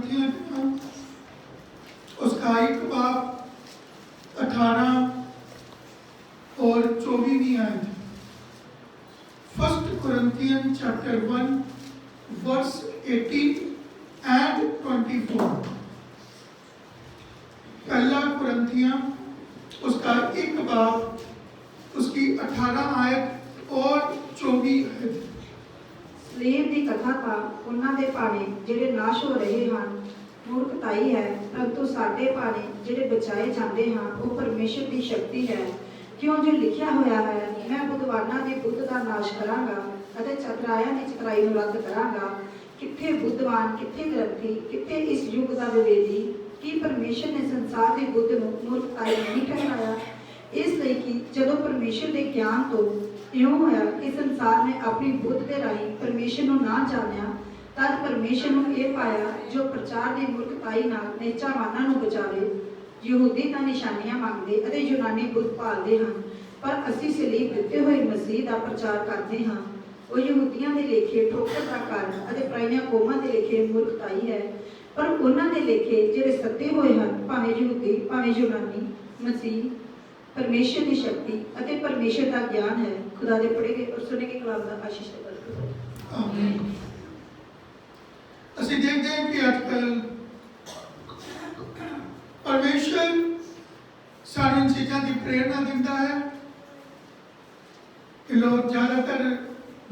कुरिन्थियों के नाम उसका 1 बाब 18 और 24वीं आयत। 1 Corinthians chapter 1 verse 18 and 24। पहला कुरिन्थियों उसका 1 बाब उसकी 18 आयत और 24 आयत। ਸਲੀਬ ਦੀ ਕਥਾ ਤਾਂ ਉਹਨਾਂ ਦੇ ਭਾਣੇ ਜਿਹੜੇ ਨਾਸ਼ ਹੋ ਰਹੇ ਹਨ ਮੂਰਖਤਾਈ ਹੈ, ਪਰੰਤੂ ਸਾਡੇ ਭਾਣੇ ਜਿਹੜੇ ਬਚਾਏ ਜਾਂਦੇ ਹਨ ਉਹ ਪਰਮੇਸ਼ਰ ਦੀ ਸ਼ਕਤੀ ਹੈ। ਕਿਉਂ ਜੋ ਲਿਖਿਆ ਹੋਇਆ ਹੈ, ਮੈਂ ਬੁੱਧਵਾਨਾਂ ਦੇ ਬੁੱਧ ਦਾ ਨਾਸ਼ ਕਰਾਂਗਾ ਅਤੇ ਚਤਰਾਇਆਂ ਦੀ ਚਤਰਾਈ ਨੂੰ ਰੱਦ ਕਰਾਂਗਾ। ਕਿੱਥੇ ਬੁੱਧਵਾਨ, ਕਿੱਥੇ ਗ੍ਰੰਥੀ, ਕਿੱਥੇ ਇਸ ਯੁੱਗ ਦਾ ਵਿਵੇਦੀ? ਕੀ ਪਰਮੇਸ਼ਰ ਨੇ ਸੰਸਾਰ ਦੇ ਬੁੱਧ ਨੂੰ ਮੂਰਖਤਾਈ ਨਹੀਂ ਠਹਿਰਾਇਆ? ਇਸ ਲਈ ਕਿ ਜਦੋਂ ਪਰਮੇਸ਼ਰ ਦੇ ਗਿਆਨ ਤੋਂ ਇਉਂ ਹੋਇਆ ਕਿ ਸੰਸਾਰ ਨੇ ਆਪਣੀ ਬੁੱਧ ਦੇ ਰਾਹੀਂ ਪਰਮੇਸ਼ਰ ਨੂੰ ਨਾ ਜਾਣਿਆ, ਤਦ ਪਰਮੇਸ਼ਰ ਨੂੰ ਇਹ ਪਾਇਆ ਜੋ ਪ੍ਰਚਾਰ ਦੀ ਮੂਰਖਤਾਈ ਨਾਲ ਨਿਹਚਾਵਾਨਾਂ ਨੂੰ ਬਚਾਵੇ। ਯਹੂਦੀ ਤਾਂ ਨਿਸ਼ਾਨੀਆਂ ਮੰਗਦੇ ਅਤੇ ਯੂਨਾਨੀ ਬੁੱਧ ਭਾਲਦੇ ਹਨ, ਪਰ ਅਸੀਂ ਸਲੀਬ ਦਿੱਤੇ ਹੋਏ ਮਸੀਹ ਦਾ ਪ੍ਰਚਾਰ ਕਰਦੇ ਹਾਂ। ਉਹ ਯਹੂਦੀਆਂ ਦੇ ਲੇਖੇ ਠੋਕਰ ਦਾ ਕਾਰਨ ਅਤੇ ਪਰਾਈਆਂ ਕੌਮਾਂ ਦੇ ਲੇਖੇ ਮੂਰਖਤਾਈ ਹੈ, ਪਰ ਉਹਨਾਂ ਦੇ ਲੇਖੇ ਜਿਹੜੇ ਸੱਤੇ ਹੋਏ ਹਨ, ਭਾਵੇਂ ਯਹੂਦੀ ਭਾਵੇਂ ਯੂਨਾਨੀ, ਮਸੀਹ परमेश्वर की शक्ति अते परमेश्वर का ज्ञान है। खुदा दे पढ़े और सुने के कलाम का आशीष करो। आमीन। ਅਸੀਂ ਦੇਖਦੇ ਹਾਂ ਕਿ ਅੱਜਕੱਲ ਪਰਮੇਸ਼ਰ ਸਾਰੀਆਂ ਚੀਜ਼ਾਂ ਦੀ ਪ੍ਰੇਰਣਾ ਦਿੰਦਾ ਹੈ ਕਿ ਲੋਕ ਜ਼ਿਆਦਾਤਰ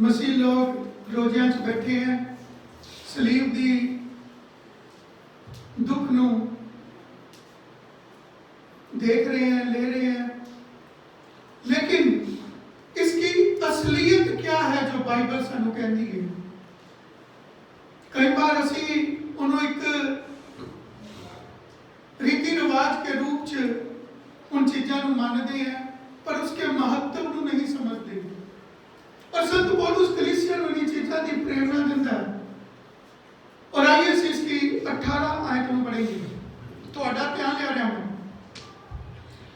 ਮਸੀਹ ਲੋਕ ਰੋਜ਼ਿਆਂ 'ਚ ਬੈਠੇ ਹੈ, ਸਲੀਬ ਦੀ ਦੁੱਖ ਨੂੰ देख रहे हैं, ले रहे हैं, लेकिन इसकी असलियत क्या है जो बाइबल सानू कहती है? कई बार असी उन्होंने एक रीति रिवाज के रूप च उन चीज़ों को मानते हैं, पर उसके महत्व को नहीं समझते। और संत पौलुस कलीसिया को इन चीज़ों की प्रेरणा देता है। और आइए इसकी 18 आयत में पढ़ेंगे। तो ध्यान ले रहा हूँ।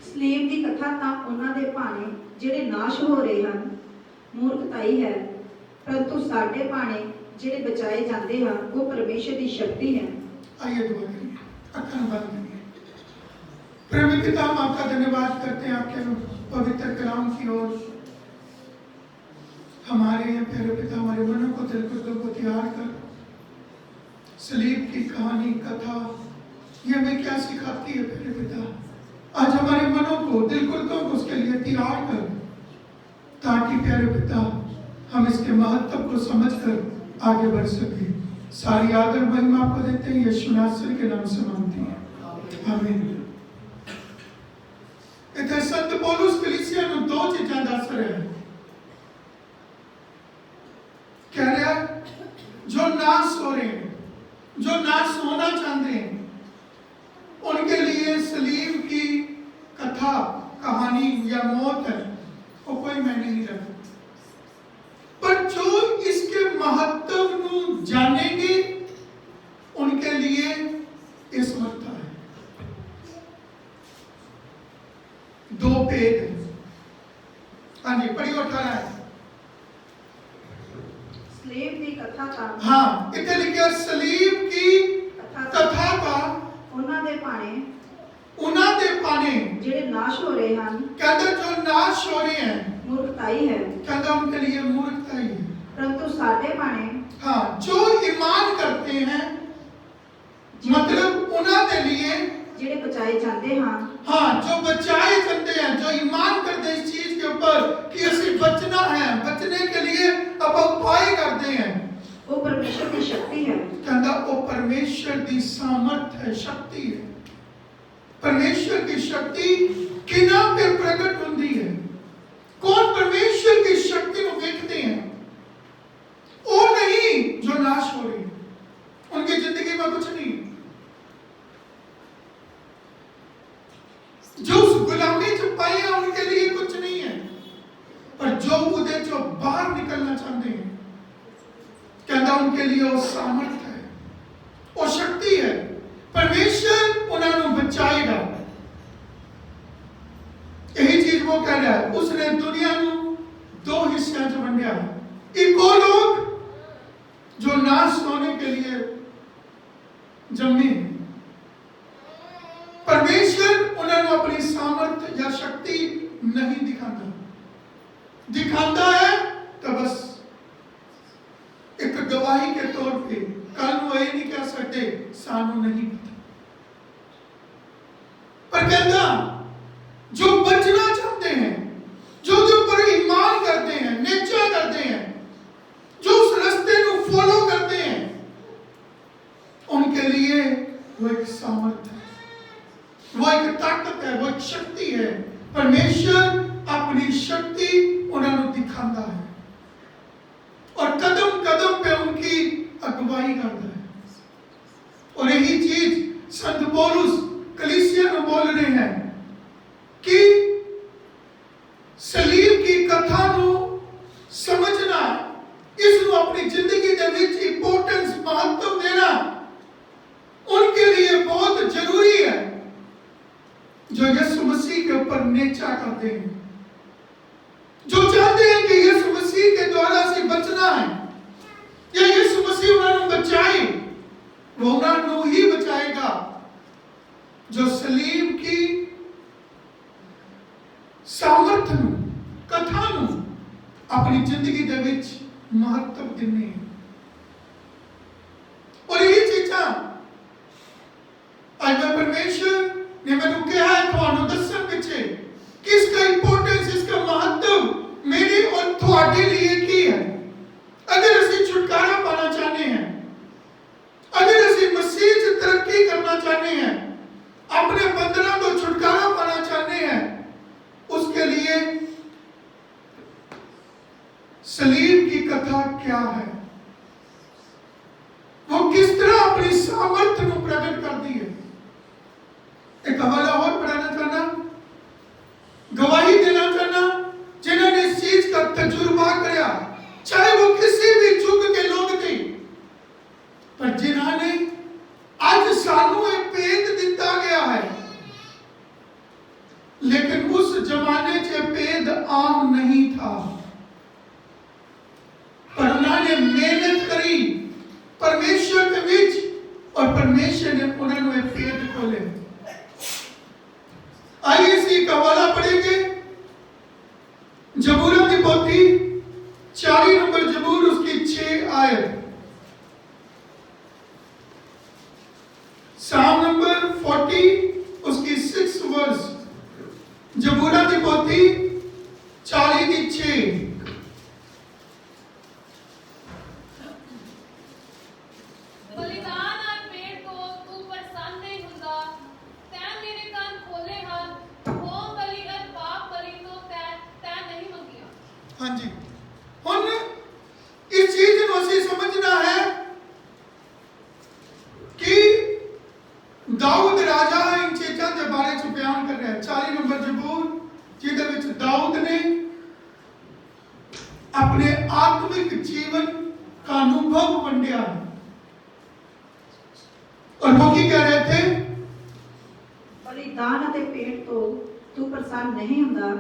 ਸਲੀਬ ਦੀ ਕਥਾ ਤਾਂ ਉਹਨਾਂ ਦੇ ਭਾਣੇ ਜਿਹੜੇ ਨਾਸ਼ ਹੋ ਰਹੇ ਹਨ ਮੂਰਖਤਾਈ ਹੈ, ਪਰੰਤੂ ਸਾਡੇ ਭਾਣੇ ਜਿਹੜੇ ਬਚਾਏ ਜਾਂਦੇ ਹਨ ਉਹ ਪਰਮੇਸ਼ਰ ਦੀ ਸ਼ਕਤੀ है। आइए दुआ करिए, आंखें बंद करिए। प्रेमी पिता, हम आपका धन्यवाद करते हैं आपके पवित्र कलाम की ओर। हमारे प्यारे पिता, हमारे मनों को, दिल को तैयार कर। सलीब की कहानी, कथा ये हमें क्या सिखाती है प्यारे पिता? आज हमारे मनों को, दिल को उसके लिए तैयार कर, ताकि प्यारे पिता हम इसके महत्व को समझकर आगे बढ़ सके। सारी आदर महिमा आपको देते हैं, यीशु नासरी के नाम से मांगते हैं, आमीन। इतने संत पौलुस कलीसिया को दो चीजें दस रहे हैं। कह रहे हैं जो नाश हो रहे हैं, जो नाश होना चाहते हैं, उनके लिए सलीब की कथा, कहानी या मौत है वो कोई मायने नहीं रखता। पर जो इसके महत्व को जानेंगे उनके लिए ये समर्था है। दो पेज है। हाँ जी, पढ़िए 18 है। सलीब की कथा का, हाँ इतने लिखे सलीब की कथा का ਉਹਨਾਂ ਦੇ ਭਾਣੇ ਜਿਹੜੇ ਨਾਸ਼ ਹੋ ਰਹੇ ਹਨ, कहते जो नाश हो रहे हैं मूर्खताई है, कहता उनके लिए मूर्खताई है। परंतु साढ़े भाने हाँ जो ईमान करते हैं, मतलब उन्होंने लिए ਜਿਹੜੇ बचाए जाते हैं, हाँ जो बचाए जाते हैं, जो ईमान करते हैं इस चीज के ऊपर कि असी बचना है, बचने के लिए अब उपाय करते हैं, वो परमेश्वर की शक्ति है। कहता वो परमेश्वर की सामर्थ है, शक्ति है। परमेश्वर की शक्ति किना पे प्रकट होती है। कौन परमेश्वर की शक्ति को देखते हैं? वो नहीं जो नाश हो रही है, उनकी जिंदगी में कुछ नहीं, जो उस गुलामी से पाए हैं उनके लिए कुछ नहीं है। पर जो उधर जो बाहर निकलना चाहते हैं, कहता उनके लिए वो सामर्थ है, वो शक्ति है। परमेश्वर उन्होंने बचाएगा। यही चीज वो कह रहा है। उसने दुनिया को दो हिस्सों में बांटा है। एक वो लोग जो नाश होने के लिए जम्मे। परमेश्वर उन्होंने अपनी सामर्थ या शक्ति नहीं दिखाता, दिखाता है तो बस एक गवाही के तौर पे। कल वो ये नहीं कह सकते सानू नहीं पता, पर कहता जो बचना चाहते हैं, जो पर ईमान करते हैं, निश्चय करते हैं, जो उस रास्ते को फॉलो करते हैं, उनके लिए वो एक सामर्थ है, वो एक ताकत है, वो एक शक्ति है। परमेश्वर अपनी शक्ति उन्होंने दिखाता है और कदम कदम पे उनकी अगुवाई करता है। और यही चीज संत पौलुस कलीसिया में बोल रहे हैं कि सलीब की कथा को समझना, इसको अपनी जिंदगी के विच इंपोर्टेंस महत्व देना उनके लिए बहुत जरूरी है, जो यीशु मसीह के ऊपर नेचा करते हैं, जो चाहते हैं कि यीशु मसीह के द्वारा से बचना है या यीशु मसीह उन्हें बचाए। वो उन्हें ही बचाएगा जो सलीब की सामर्थ कथा अपनी जिंदगी के विच महत्व देने। और यही चीजा आज मैं परमेश्वर ने मैंने कहा है थानू दसन पिछे कि इसका इंपोर्टेंस, इसका महत्व मेरे और थोड़े लिए की है। अगर असि छुटकारा पाना चाहते हैं, अगर असि मसीह से तरक्की करना चाहते हैं, अपने बंधनों को छुटकारा पाना चाहते हैं, उसके लिए सलीब की कथा क्या है, वो किस तरह अपनी सामर्थ्य को प्रकट करती है। एक हवाला और पढ़ाना चाहना, गवाही देना चाहना, जिन्होंने इस चीज का तजुर्बा किया, चाहे वो किसी भी युग के लोग थे, पर जिन्होंने आज सानू एक भेद दिता गया है, लेकिन उस जमाने से भेद आम नहीं था, पर उन्होंने मेहनत करी परमेश्वर के बीच और परमेश्वर ने उन्होंने भेद खोले। आइए इसी का वाला पढ़ेंगे जबूर की पोथी 40 नंबर जबूर उसकी 6 आयत, साम नंबर 40 उसकी 6 वर्स, जबूर की पोथी 40 की 6। हाँ जी, हुन इस चीज को असी समझना है कि दाऊद राजा इन चीजों के बारे में बयान कर रहा है। 40 नंबर जबूर जिहदे विच दाऊद ने अपने आत्मिक जीवन का अनुभव वंडिया है। और वो की कह रहे थे, बलिदान अते भेंट तो तू प्रसन्न नहीं हुंदा,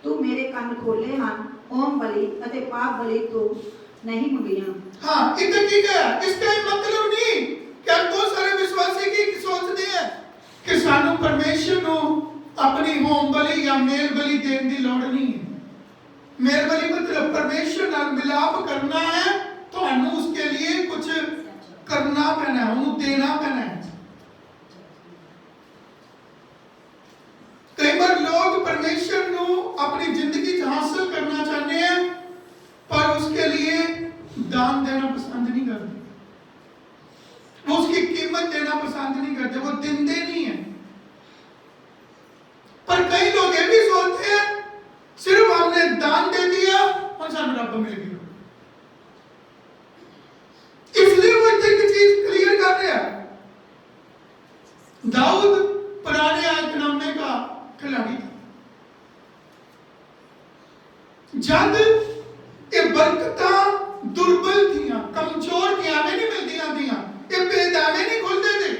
तू मेरे कान खोले हन, होम बलि अते पाप बलि तो नहीं मंगिया। हाँ, इतना की गया, इसका मतलब नहीं क्या बहुत सारे विश्वासी की सोचते हैं कि सानू परमेश्वर को अपनी होम बलि या मेल बलि देने की लोड़ नहीं है। मेल बलि मतलब परमेश्वर नाल मिलाप करना है, तो हमें उसके लिए कुछ करना पैना है, उन्हें देना पैना है। कई बार लोग परमेश्वर को अपनी जिंदगी हासिल करना चाहते हैं, पर उसके लिए दान देना पसंद नहीं करते, वो उसकी कीमत देना पसंद नहीं करते, वो देते नहीं है। पर कई लोग ये भी सोचते हैं सिर्फ हमने दान दे दिया और सानू रब मिल गया, इसलिए वो एक चीज क्लियर कर रहे हैं। दाऊद पुराने आयतनामे का खिलाड़ी था। जब ये बरकता दुर्बल थियां, कमजोर थियां, हमें नहीं मिलदियां थियां, ये बेदामे नहीं खुलते थे,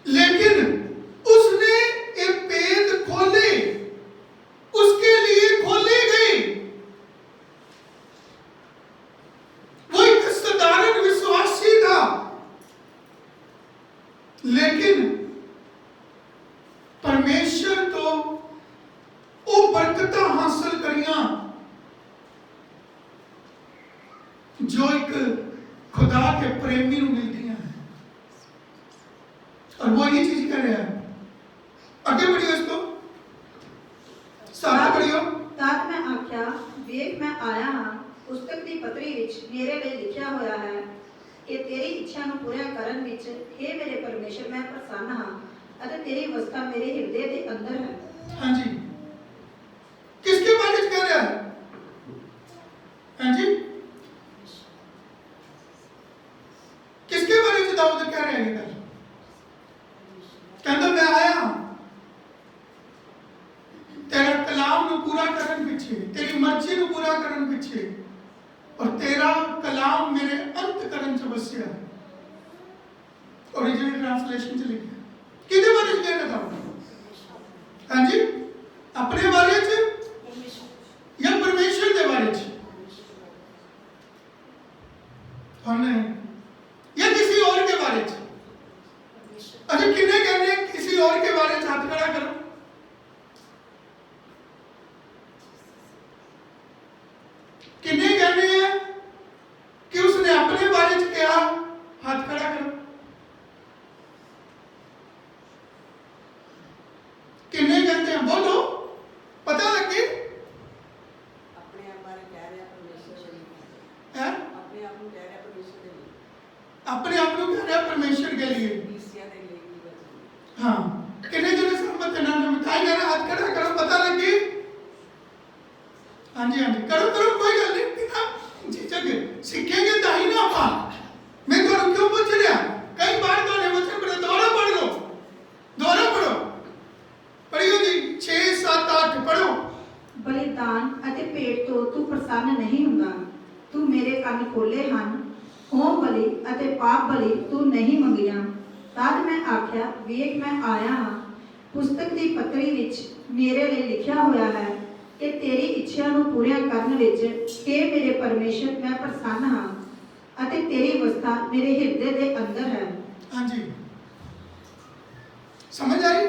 लेकिन उसने ये भेद खोले, उसके लिए खोले गए। वो एक साधारण विश्वासी था, जो एक खुदा के प्रेमी ਨੂੰ ਮਿਲਦੀਆਂ ਹੈ और वो ये चीज कर रहा है। आगे बढ़ियो इसको साथ बढ़ियो। तद मैं आख्या वेख मैं आया हाँ पुस्तक ਦੀ ਪਤਰੀ ਵਿੱਚ ਮੇਰੇ ਲਈ ਲਿਖਿਆ ਹੋਇਆ ਹੈ ਕਿ ਤੇਰੀ ਇੱਛਾ ਨੂੰ ਪੂਰਾ ਕਰਨ ਵਿੱਚ हे ਮੇਰੇ ਪਰਮੇਸ਼ਰ ਮੈਂ ਪ੍ਰਸੰਨ ਹਾਂ ਅਤੇ ਤੇਰੀ ਵਸਤਾ ਮੇਰੇ ਹਿਰਦੇ ਦੇ ਅੰਦਰ ਹੈ। हाँ जी, किसके बारे में कह रहा है? हाँ जी, किसके बारे में दाऊद कह रहे हैं इधर? कहता मैं आया तेरा कलाम ਨੂੰ पूरा ਕਰਨ ਪਿੱਛੇ, तेरी मर्जी ਨੂੰ पूरा ਕਰਨ ਪਿੱਛੇ, और तेरा कलाम मेरे अंत ਕਰਨ ਚ ਵਸਿਆ। ओरिजिनल ट्रांसलेशन ਚ लिखा किहदे बारे में कह रहा था? हाँ जी, अपने बारे च या परमेश्वर के बारे च? या किसी और के बारे च? अच्छा किन्ने कहने किसी और के बारे च हाथ खड़ा करो। किन्ने कहने हैं कि उसने अपने बारे च कहा? हाथ खड़ा करो। किन्ने कहते हैं बोलो, पता लगे? अपने आप बारे कह रहे हैं परमेश्वर के लिए है अपने आप को कह रहे हैं परमेश्वर के लिए अपने आप को कह रहा है परमेश्वर के लिए। ईसिया दे लेगी बच्चे हाँ, किन्ने जने सहमत है? नाम बताई कह रहा हाथ खड़ा करो, पता लगे? हाँ जी, हाँ जी, करो करो, कोई गल नहीं। बिना झिझक सीखेंगे तो ही ना आप। मैं तो क्यों पूछ रहा? कई बार तो ने वचन पढ़े, दोबारा पढ़ लो, दोबारा पढ़ो, पढ़ियो जी 6 7 8 पढ़ो। ਬਲੀਦਾਨ ਅਤੇ ਭੇਟ ਤੋਂ ਤੂੰ ਪ੍ਰਸੰਨ ਨਹੀਂ ਹੁੰਦਾ। ਤੂੰ ਮੇਰੇ ਕੰਨ ਖੋਲੇ ਹਨ। ਹੋਮ ਬਲੀ ਅਤੇ ਪਾਪ ਬਲੀ ਤੂੰ ਨਹੀਂ ਮੰਗੀਆਂ। ਤਦ ਮੈਂ ਆਖਿਆ ਵੇਖ ਮੈਂ ਆਇਆ ਹਾਂ ਪੁਸਤਕ ਦੀ ਪਤਰੀ ਵਿੱਚ ਮੇਰੇ ਲਈ ਲਿਖਿਆ ਹੋਇਆ ਹੈ ਕਿ ਤੇਰੀ ਇੱਛਾ ਨੂੰ ਪੂਰਾ ਕਰਨ ਵਿੱਚ हे ਮੇਰੇ ਪਰਮੇਸ਼ਰ ਮੈਂ ਪ੍ਰਸੰਨ ਹਾਂ ਅਤੇ ਤੇਰੀ ਵਸਤਾ ਮੇਰੇ ਹਿਰਦੇ ਦੇ ਅੰਦਰ ਹੈ। हाँ जी, समझ आई?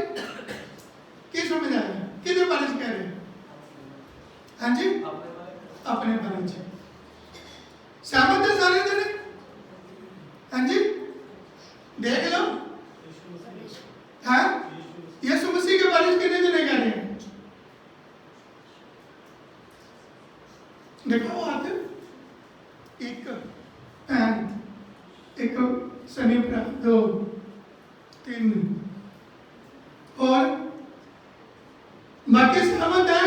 की समझ आया? किधर बारे में कह रहे हैं? हाँ जी, अपने बारे में। सहमत है सारे जने? हाँ जी, देख लो। हाँ, यीशु मसीह के बारे में कितने जने कह रहे हैं? देखो हाथ, एक एक शनि प्रा 2 3 और बाकी सहमत है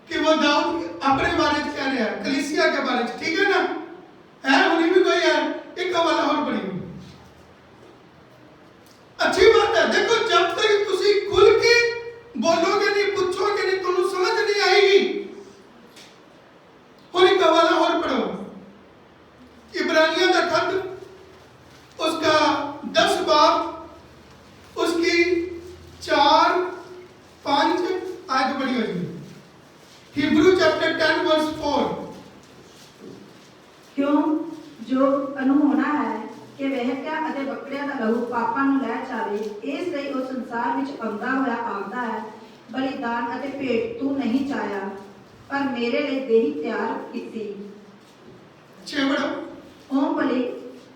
कि वो दाऊद अपने बारे में कह रहे हैं, कलीसिया के बारे में, ठीक है ना? है उन्हीं भी कोई है एक वाला और बड़ी अच्छी बात है। देखो जब तक तुसी खुल के बोलोगे नहीं, पूछोगे नहीं, तुम्हें समझ नहीं आएगी। और एक वाला और पढ़ो, इब्रानियों का खत उसका 10 बाब उसकी 4 5 आगे बढ़ी हो जाए। Hebrew chapter 10 verse 4। ਕਿਉਂ ਜੋ ਅਨਹੋਣਾ ਹੈ ਕਿ ਵਹਿਕਿਆ ਅਤੇ ਬੱਕਰਿਆਂ ਦਾ ਲਹੂ ਪਾਪਾਂ ਨੂੰ ਲੈ ਜਾਵੇ, ਇਸ ਲਈ ਉਹ ਸੰਸਾਰ ਵਿੱਚ ਆਉਂਦਾ ਹੋਇਆ ਆਖਦਾ ਹੈ ਬਲੀਦਾਨ ਅਤੇ ਭੇਟ ਤੂੰ ਨਹੀਂ ਚਾਹਿਆ ਪਰ ਮੇਰੇ ਲਈ ਦੇਹੀ ਤਿਆਰ ਕੀਤੀ। 6 बढ़ो। ਹੋਮ ਬਲੀ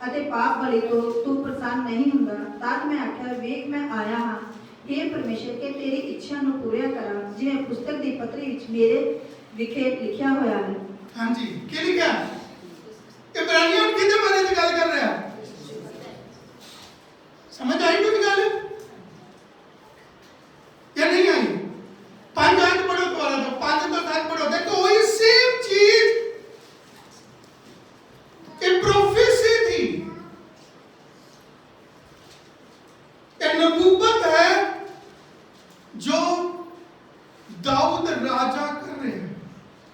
ਅਤੇ ਪਾਪ ਬਲੀ ਤੋਂ ਤੂੰ ਪ੍ਰਸੰਨ ਨਹੀਂ ਹੁੰਦਾ। ਤਦ ਮੈਂ ਆਖਿਆ ਵੇਖ ਮੈਂ ਆਇਆ ਹਾਂ हे ਪਰਮੇਸ਼ਰ ਕਿ ਤੇਰੀ ਇੱਛਾ ਨੂੰ ਪੂਰਾ ਕਰਾਂ ਜਿਵੇਂ ਪੁਸਤਕ ਦੀ ਪਤਰੀ ਵਿੱਚ ਮੇਰੇ ਵਿਖੇ ਲਿਖਿਆ ਹੋਇਆ ਹੈ। हाँ जी, क्या लिखा? इब्रानियों कितने बारे में गल कर रहा है? समझ आई कुछ गल या नहीं आई? 5 आयत पढ़ो दोबारा, तो 5 तो 7 पढ़ो। देखो वही सेम चीज एक प्रोफेसी थी, एक नबूवत है जो दाऊद राजा कर रहे हैं,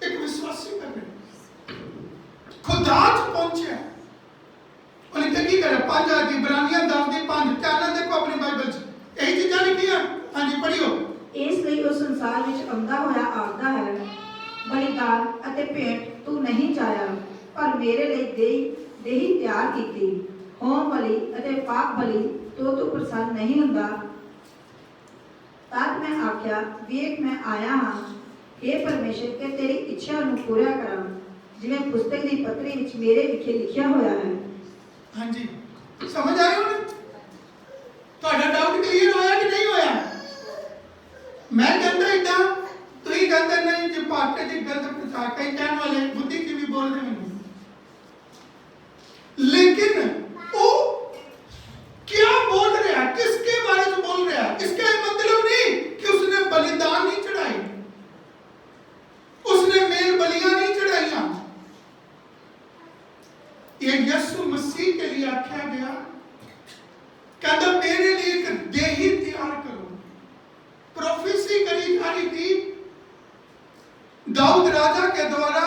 एक विश्वासी कर रहे हैं, खुदा पहुंचे। उन्हें की करे 5 आयत इब्रानियों 10 की 5 क्या देखो अपनी बाइबल च यही चीज़ां लिखियां। हाँ जी पढ़ियो। ਇਸ ਲਈ ਉਹ ਸੰਸਾਰ ਵਿੱਚ ਆਉਂਦਾ ਹੋਇਆ ਆਖਦਾ ਹੈ ਬਲੀਦਾਨ ਅਤੇ ਭੇਟ ਤੂੰ ਨਹੀਂ ਚਾਹਿਆ ਪਰ ਮੇਰੇ ਲਈ ਦੇਹੀ ਤਿਆਰ ਕੀਤੀ। ਹੋਮ ਬਲੀ ਅਤੇ ਪਾਪ ਬਲੀ ਤੋਂ ਤੂੰ ਪ੍ਰਸੰਨ ਨਹੀਂ ਹੁੰਦਾ। ਤਦ ਮੈਂ ਆਖਿਆ ਵੇਖ ਮੈਂ ਆਇਆ ਹਾਂ हे ਪਰਮੇਸ਼ਰ ਕਿ ਤੇਰੀ ਇੱਛਾ ਨੂੰ ਪੂਰਾ ਕਰਾਂ ਜਿਵੇਂ ਪੁਸਤਕ ਦੀ ਪੱਤਰੀ ਵਿੱਚ ਮੇਰੇ ਵਿਖੇ ਲਿਖਿਆ ਹੋਇਆ ਹੈ। हाँ जी, समझ आए हो ना? ਤੁਹਾਡਾ ਡਾਊਟ ਕਲੀਅਰ ਹੋਇਆ ਕਿ ਨਹੀਂ ਹੋਇਆ? ਮੈਂ ਕਹਿੰਦਾ ਇਦਾਂ, ਤੁਸੀਂ ਕਹਿੰਦੇ ਨਹੀਂ ਜੇ ਪਾਟੇ ਦੀ ਗਲਤ ਪ੍ਰਚਾਰ ਕਈ ਕਹਿਣ ਵਾਲੇ ਬੁੱਧੀ ਕੀ ਵੀ ਬੋਲਦੇ ਮੈਨੂੰ, लेकिन वो क्या बोल रहा है, किसके बारे में बोल रहा है? इसका मतलब नहीं कि उसने बलिदान नहीं चढ़ाई, उसने मेल बलियां नहीं चढ़ाइया। ये यीशु मसीह के लिए आख्या गया, कहता मेरे लिए एक देही तैयार करो। प्रोफेसी करी जा रही थी दाऊद राजा के द्वारा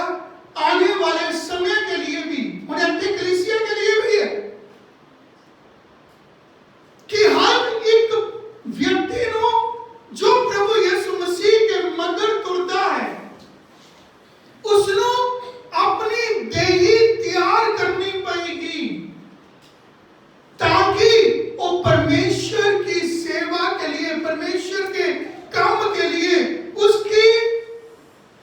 आने वाले समय के लिए भी और कलीसिया के लिए भी है कि हर एक व्यक्ति नो जो प्रभु यीशु मसीह के मगर तुरदा है उसनो अपनी देही तैयार करनी पड़ेगी ताकि वो परमेश्वर की सेवा के लिए, परमेश्वर के काम के लिए उसकी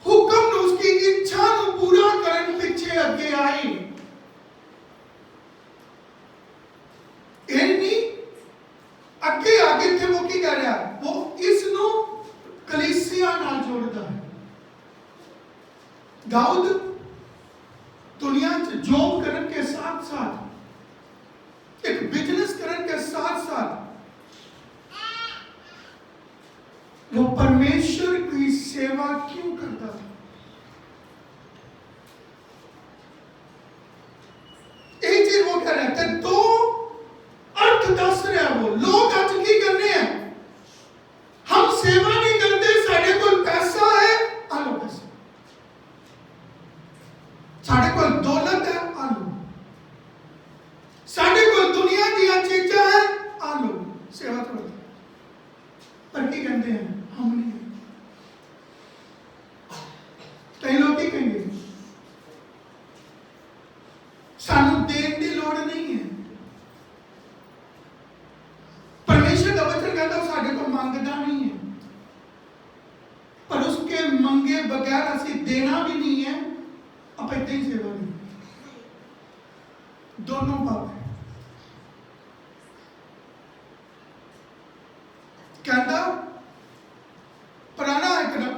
हुक्म, उसकी इच्छा को पूरा करने पीछे अगे आई। अगे आगे थे वो की कर रहा, वो इसनो कलीसिया नाल जोड़ता है। दाऊद दुनिया च जॉब करने के साथ साथ एक बिजनेस करने के साथ साथ वो परमेश्वर की सेवा क्यों करता था? एक चीज वो कह रहे थे, दो अर्थ दस रहा वो लोग आज की करने हैं, हम सेवा नहीं करते, साढ़े को पैसा है आलो पैसा, साढ़े को दौलत है आलो, साढ़े को दुनिया दिया चीजा है आलो, सेवा करो। पर की कहते हैं हम नहीं, कई लोग की कहेंगे सानू देन की लोड़ नहीं है, परमेश्वर का वचन कहता साढ़े को मंगता नहीं है, पर उसके मंगे बगैर असी देना भी नहीं है, आप इतनी ही सेवा नहीं, दोनों पाप है। कहता पुराना एक रब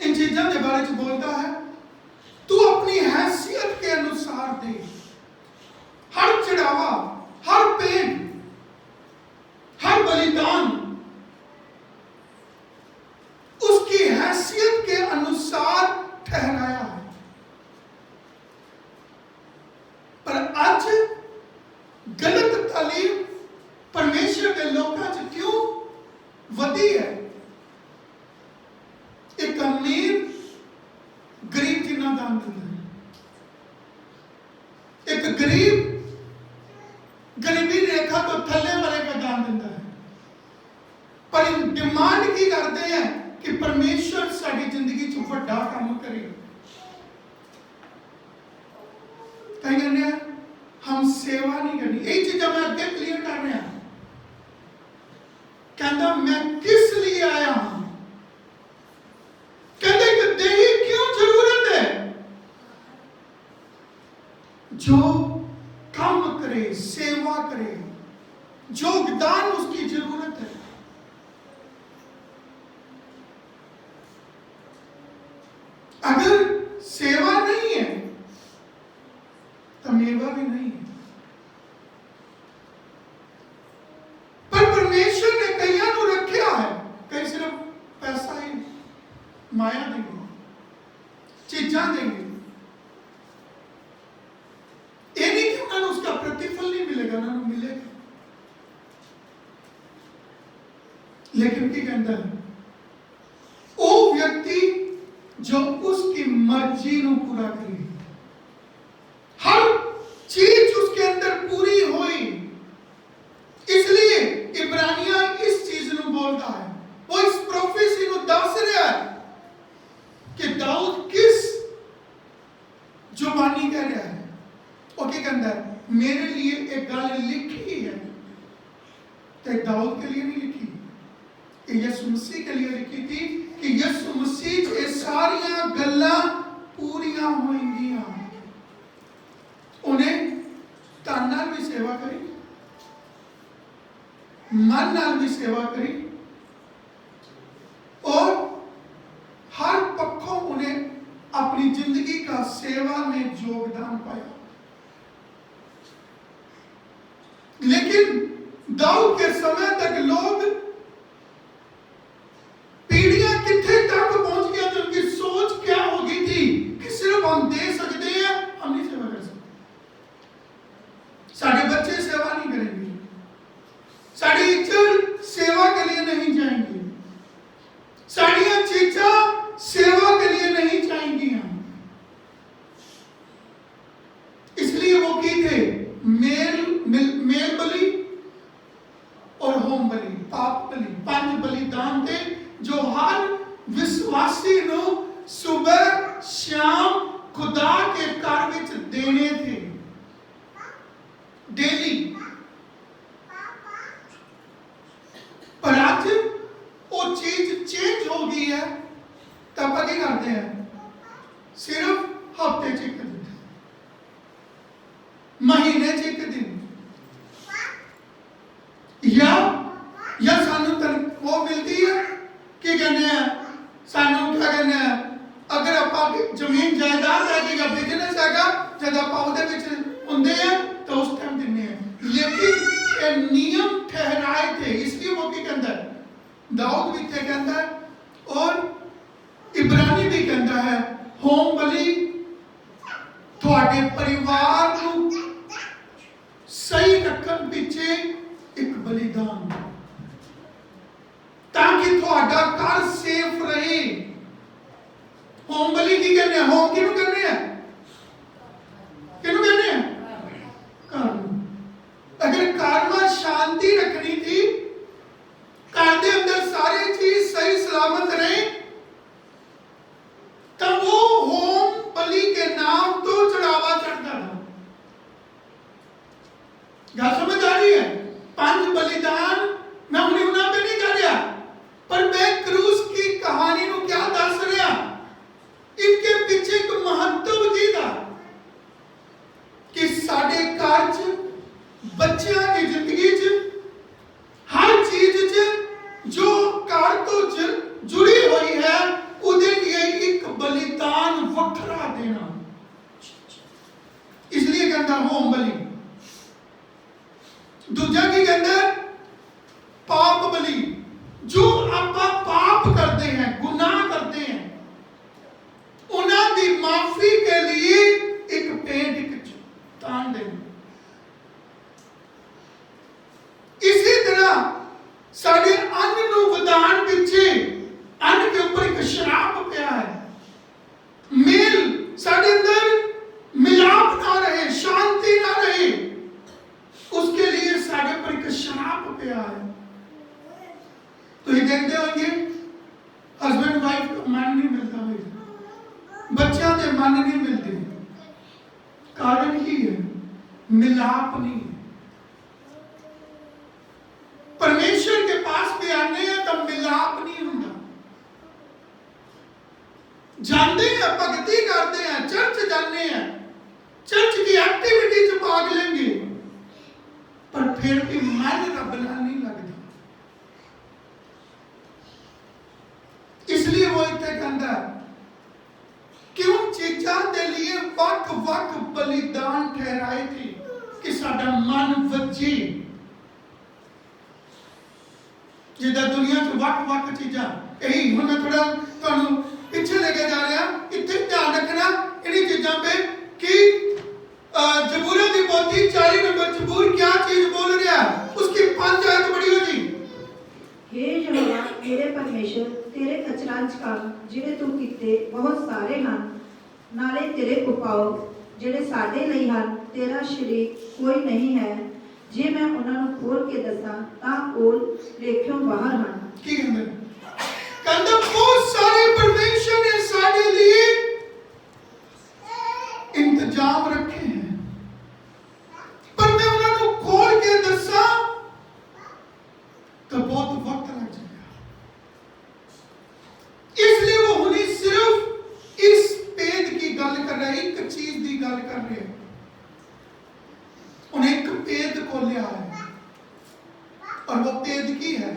इन चीजों के बारे में बोलता है, तू अपनी हैसियत के अनुसार दे, हर चढ़ावा, हर पेड़, हर बलिदान उसकी हैसियत के अनुसार ठहराया है। पर आज गलत तालीम परमेश्वर के लोगों से क्यों वधी है? एक अमीर गरीब जिन्ना दान देता है, एक गरीब गरीबी रेखा तो थल्ले वाले का दान देता है, पर इन डिमांड की करते हैं कि परमेश्वर साड़ी जिंदगी च बड़ा काम करे। कहीं कहते हैं हम सेवा नहीं करनी, एक चीज मैं अगे क्लियर कर रहा हूं, कहता मैं किस लिए आया हूं, कहते कि देही क्यों जरूरत है? जो काम करे, सेवा करे, योगदान उसकी जरूरत है। अगर सेवा नहीं है तो मेवा भी नहीं है। पर परमेश्वर ने कईयां को रखा है, कई सिर्फ पैसा ही माया देंगे, चीजा देंगे, ये नहीं कि उन्होंने उसका प्रतिफल नहीं मिलेगा, उन्होंने मिलेगा। लेकिन क्या कहता है वो व्यक्ति जो उसकी मर्जी को पूरा करे, हर चीज उसके अंदर पूरी होई, इसलिए इब्रानिया इस चीज को बोलता है, वो इस प्रोफेसी को दस रहा है कि दाऊद किस जुबानी कह रहा है। वो क्या कहता है, मेरे लिए एक गल लिखी है, तो दाऊद के लिए नहीं लिखी, यीशु मसीह के लिए लिखी थी कि यीशु मसीह ये सारियां गल्लां पूरी ਦਿੱਤੀਆਂ ਹੋਣਗੀਆਂ। ਉਹਨੇ ਤਨ ਨਾਲ ਵੀ ਸੇਵਾ ਕਰੀ, मन नाल भी सेवा करी और हर पक्षों उन्हें अपनी जिंदगी का सेवा में योगदान पाया। लेकिन दाऊद के समय तक लोग पीढ़ियां कितने तक पहुंच गया तो उनकी सोच क्या हो गई थी कि सिर्फ हम दे सकते हैं, हम नहीं सेवा कर सकते। साढ़े बच्चे सेवा नहीं करेंगे, साड़ी इज्जत सेवा के लिए नहीं जाएंगी, साड़ियां चीजा सेवा के लिए नहीं जाएंगी। इसलिए वो की थे मेल बलि और होम बलि, पाप बलि, पंज बलिदान थे जो हर विश्वासी नु सुबह शाम खुदा के घर विच देने थे, डेली। पर आज वो चीज चेंज हो गई है, तो आप क्या करते हैं? सिर्फ हफ्ते च एक दिन, महीने च एक दिन, या सानू वो मिलती है कि कहने हैं, सानू क्या कहने हैं, अगर आप जमीन जायदाद है या बिजनेस हैगा जब आप ਉਹਦੇ ਵਿੱਚ ਹੁੰਦੇ हैं तो उस टाइम दिने हैं। लेकिन ये नियम ठहराए थे, इसलिए वो की कहता है, दाऊद भी थे कहता है और इब्रानी भी कहता है, होम बलि ਤੁਹਾਡੇ परिवार ਨੂੰ सही रखन पीछे एक बलिदान, ताकि ਤੁਹਾਡਾ घर सेफ रहे। होम बलि की कहने हैं? होम किहनू कहने हैं? किहनू कहने हैं? घर। अगर घर में शांति रखनी थी, घर के अंदर सारी चीज सही सलामत रहे, तब वो होम बलि के नाम तो चढ़ावा चढ़ता था। गल समझ आ रही है? पंज बलिदान मैं उन्हें उन्हें पे नहीं कर रहा, पर मैं क्रूस की कहानी को क्या दस रहा, इनके पीछे एक महत्व जी था कि साडे घर च बच्चों की जिंदगी च हर चीज च जो घर तो जुड़ी हुई है उदे लिए एक बलिदान वखरा देना। इसलिए कहता होम बलि। दूजा की कहता पाप बलि, जो आप पाप करते हैं, गुनाह करते हैं, उन्हें माफी के लिए एक पेड़, एक तान देना। इसी तरह साढ़े अन्न नू वधाण पीछे अन्न के ऊपर एक शराप पिया है। मेल साढ़े अंदर मिलाप ना रहे, शांति ना रहे, उसके लिए साढ़े पर एक शराप पिया है। तो ये देखते होंगे हस्बैंड वाइफ को मन नहीं मिलता, बच्चों के मन नहीं मिलते, कारण ही है मिलाप नहीं है। परमेश्वर के पास भी आने हैं तब मिलाप नहीं होता। जानते हैं, भक्ति करते हैं, चर्च जाते हैं, चर्च की एक्टिविटी च भाग लेंगे, पर फिर भी मन रब नाल नहीं लगता। इसलिए वो इतने कहता है क्यों चीज़ों के लिए वक वक बलिदान ठहराए थे कि साडा मन वजे। जिदा दुनिया च वक वक चीज़ां, यही हुण मैं थोड़ा तुहानू पीछे लेके जा रहा, इतने ध्यान रखना इन्हीं चीज़ों पे कि जबूर की पोथी 40 नंबर जबूर क्या चीज बोल रहा है, उसकी 5 आयत पढ़ी हो जी। हे यहोवा मेरे परमेश्वर, तेरे अचरज काम ਜਿਹੜੇ ਤੂੰ ਕੀਤੇ ਬਹੁਤ ਸਾਰੇ ਹਨ, ਨਾਲੇ ਤੇਰੇ ਉਪਾਅ ਜਿਹੜੇ ਸਾਡੇ ਲਈ ਹਨ, ਤੇਰਾ ਸ਼ਰੀਕ ਕੋਈ ਨਹੀਂ ਹੈ। ਜੇ ਮੈਂ ਉਹਨਾਂ ਨੂੰ ਖੋਲ ਕੇ ਦੱਸਾਂ ਤਾਂ ਉਹ ਲੇਖਿਓਂ ਬਾਹਰ ਹਨ। ਕੀ ਕਹਿੰਦੇ? ਕਹਿੰਦਾ ਬਹੁਤ ਸਾਰੇ परमेश्वर ने ਸਾਡੇ लिए इंतजाम रखे हैं, पर मैं उन्होंने खोल के दसा तो बहुत वक्त लग जाएगा। इसलिए वो हुनी सिर्फ इस पेद की गल कर खोलिया है और वो बेदगी है।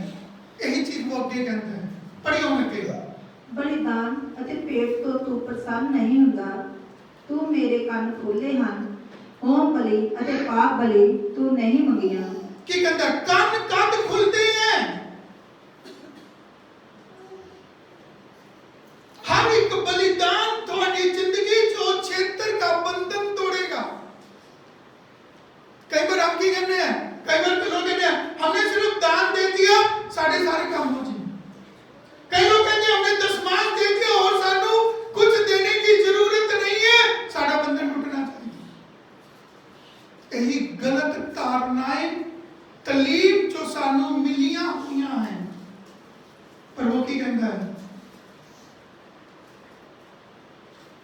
यही चीज वो अगे कहता है, पढ़ियो लगे। ਬਲੀਦਾਨ ਅਤੇ ਭੇਟ ਤੋਂ ਤੂੰ ਪ੍ਰਸੰਨ ਨਹੀਂ ਹੁੰਦਾ। ਤੂੰ ਮੇਰੇ ਕੰਨ ਖੋਲੇ ਹਨ। ਹੋਮ ਬਲੀ ਅਤੇ ਪਾਪ ਬਲੀ ਤੂੰ ਨਹੀਂ ਮੰਗੀਆਂ। की कहता है, कान कद खुलते हैं। हर एक बलिदान तुम्हारी जिंदगी जो क्षेत्र का बंधन तोड़ेगा। कई बार हम की कहते हैं, कई बार लोग कहते हैं हमने सिर्फ दान दे दिया साढ़े सारे काम हो जाए। कई लोग कहते हैं हमने दशमांश दे दिया और सानू कुछ देने की जरूरत नहीं है, सारा बंधन टूटना चाहिए। यही गलत धारणाएं तलीम जो सानू मिलियां हुई हैं। पर वो की कहता है,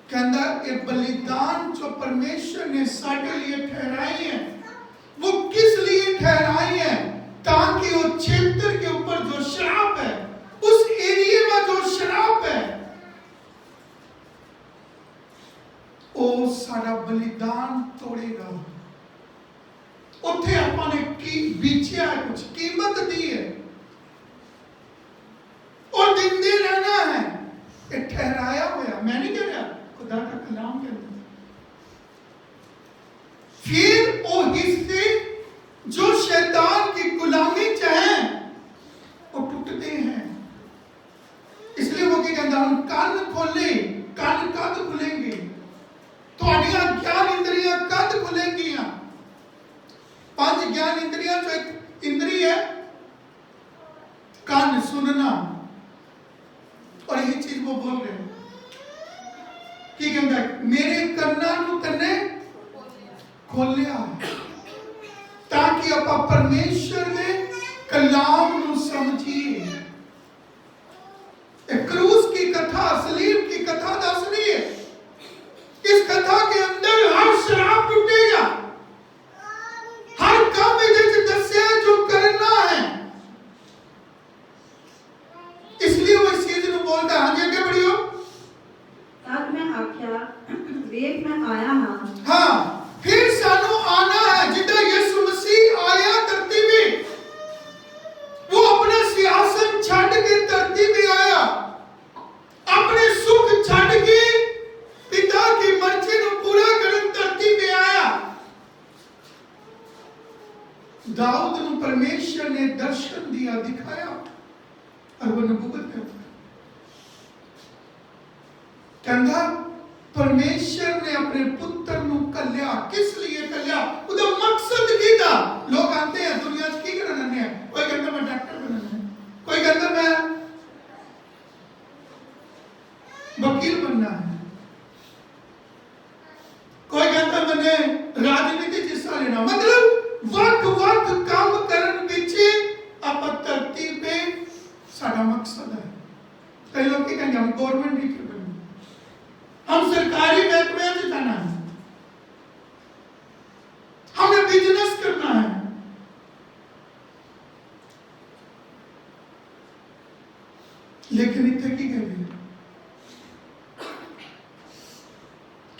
कहता ये बलिदान जो परमेश्वर ने साढ़े लिए ठहराई है, वो किस लिए ठहराई है? ताकि वो क्षेत्र के ऊपर जो श्राप है, उस एरिया में जो श्राप है, वो सारा बलिदान तोड़ेगा। उत्थे अपने की बीचिया है, कुछ कीमत दी है और दिंदे रहना है। ये ठहराया हुआ, मैं नहीं कह रहा, खुदा का कलाम कहता है। फिर वो हिस्से जो शैतान की गुलामी चाहे वो टूटते हैं। इसलिए वो क्या कहता है, हम कान खोले, कान कद खुलेंगे, तो ज्ञान इंद्रियां कद खुलेंगी। 5 ज्ञान इंद्रियां, जो एक इंद्रिय है कान सुनना, और यही चीज वो बोल रहे हैं कि कहता है, मेरे कन्ना नू तन्ने खोलिया ताकि आप परमेश्वर ने कलाम नू समझिए। क्रूस की कथा, सलीब की कथा दस रही है। इस कथा के अंदर हर श्राप टूटेगा, हर काम इधर दस्या जो करना है। इसलिए वो इस चीज को बोलता है। हाँ जी, आगे बढ़ियो। तब मैं आख्या, वेख मैं आया हाँ। हाँ, फिर सानू आना है। जिदा यीशु मसीह आया धरती में, वो अपना सिंहासन छड़ के धरती में आया, अपने सुख छड़ के पिता की मर्जी को पूरा करने धरती में आया। दाऊद को परमेश्वर ने दर्शन दिया, दिखाया, और वो नबूवत करता। कहता परमेश्वर ने अपने पुत्र को कल्या, किस लिए कल्या? उदा मकसद की था। लोग आते हैं दुनिया की करना है, कोई कहता मैं डॉक्टर बनना है, कोई कहता मैं वकील बनना है, कोई कहता मैंने राजनीति हिस्सा लेना। मतलब वक्त वक्त काम करने पीछे आप धरती पे साडा मकसद है। कई लोग कहते हम गवर्नमेंट टीचर बनना, हम सरकारी महकमे में जाना है, हमें बिजनेस करना है। लेकिन इतने की कह रही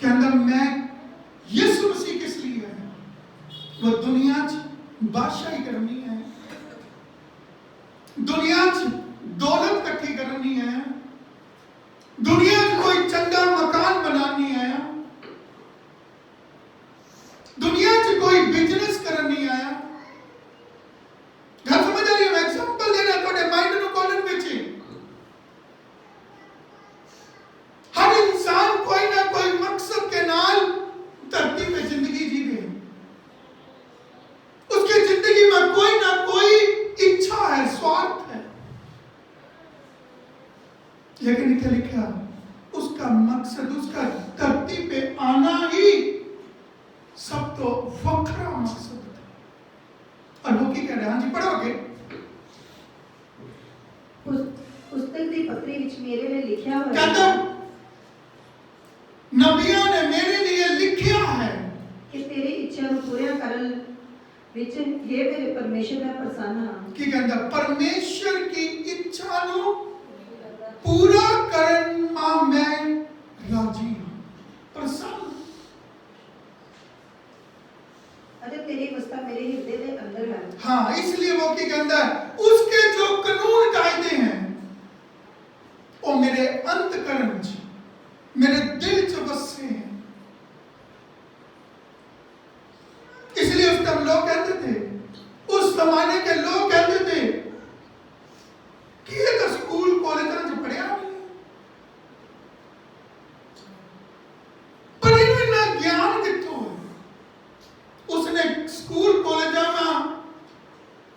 कहता मैं यीशु मसीह किस लिए है? वो दुनिया बादशाही करनी है, दुनिया दौलत इकट्ठी करनी है, दुनिया कोई चंगा मकान बनानी है, दुनिया कोई बिजनेस करनी आया। घर समझ आ रही है? मैं एग्जांपल दे रहा थोड़े माइंड नु कॉलन पीछे। हर इंसान कोई ना कोई मकसद के नाल धरती पे जिंदगी जी रहे, उसकी जिंदगी में कोई ना कोई इच्छा है, स्वार्थ है। लेकिन इतना लिखा उसका मकसद, उसका धरती पे आना ही सब तो वखरा मकसद था। और वो की कह रहे हैं? हाँ जी, पढ़ोगे। पुस्तक दी पत्री विच मेरे लिए लिखा हुआ कहता नबियों ने मेरे लिए लिखा है कि तेरी इच्छा को पूरा करन विच हे मेरे परमेश्वर दा प्रसन्न हां। की कहता परमेश्वर की इच्छा नु पूरा करन में मैं राजी हूं, प्रसन्न। ਅਤੇ ਤੇਰੀ ਵਸਤਾ ਮੇਰੇ ਹਿਰਦੇ ਦੇ ਅੰਦਰ ਹੈ। हाँ, इसलिए वो की कहता है उसके जो कानून कायदे हैं वो मेरे अंतकरण च, मेरे दिल च बसे हैं। इसलिए उस टाइम लोग कहते थे, उस जमाने के लोग कहते थे कि ये तो स्कूल कॉलेज च पढ़िया नहीं, पर इन्हें ना ज्ञान कितों है। उसने स्कूल कॉलेज में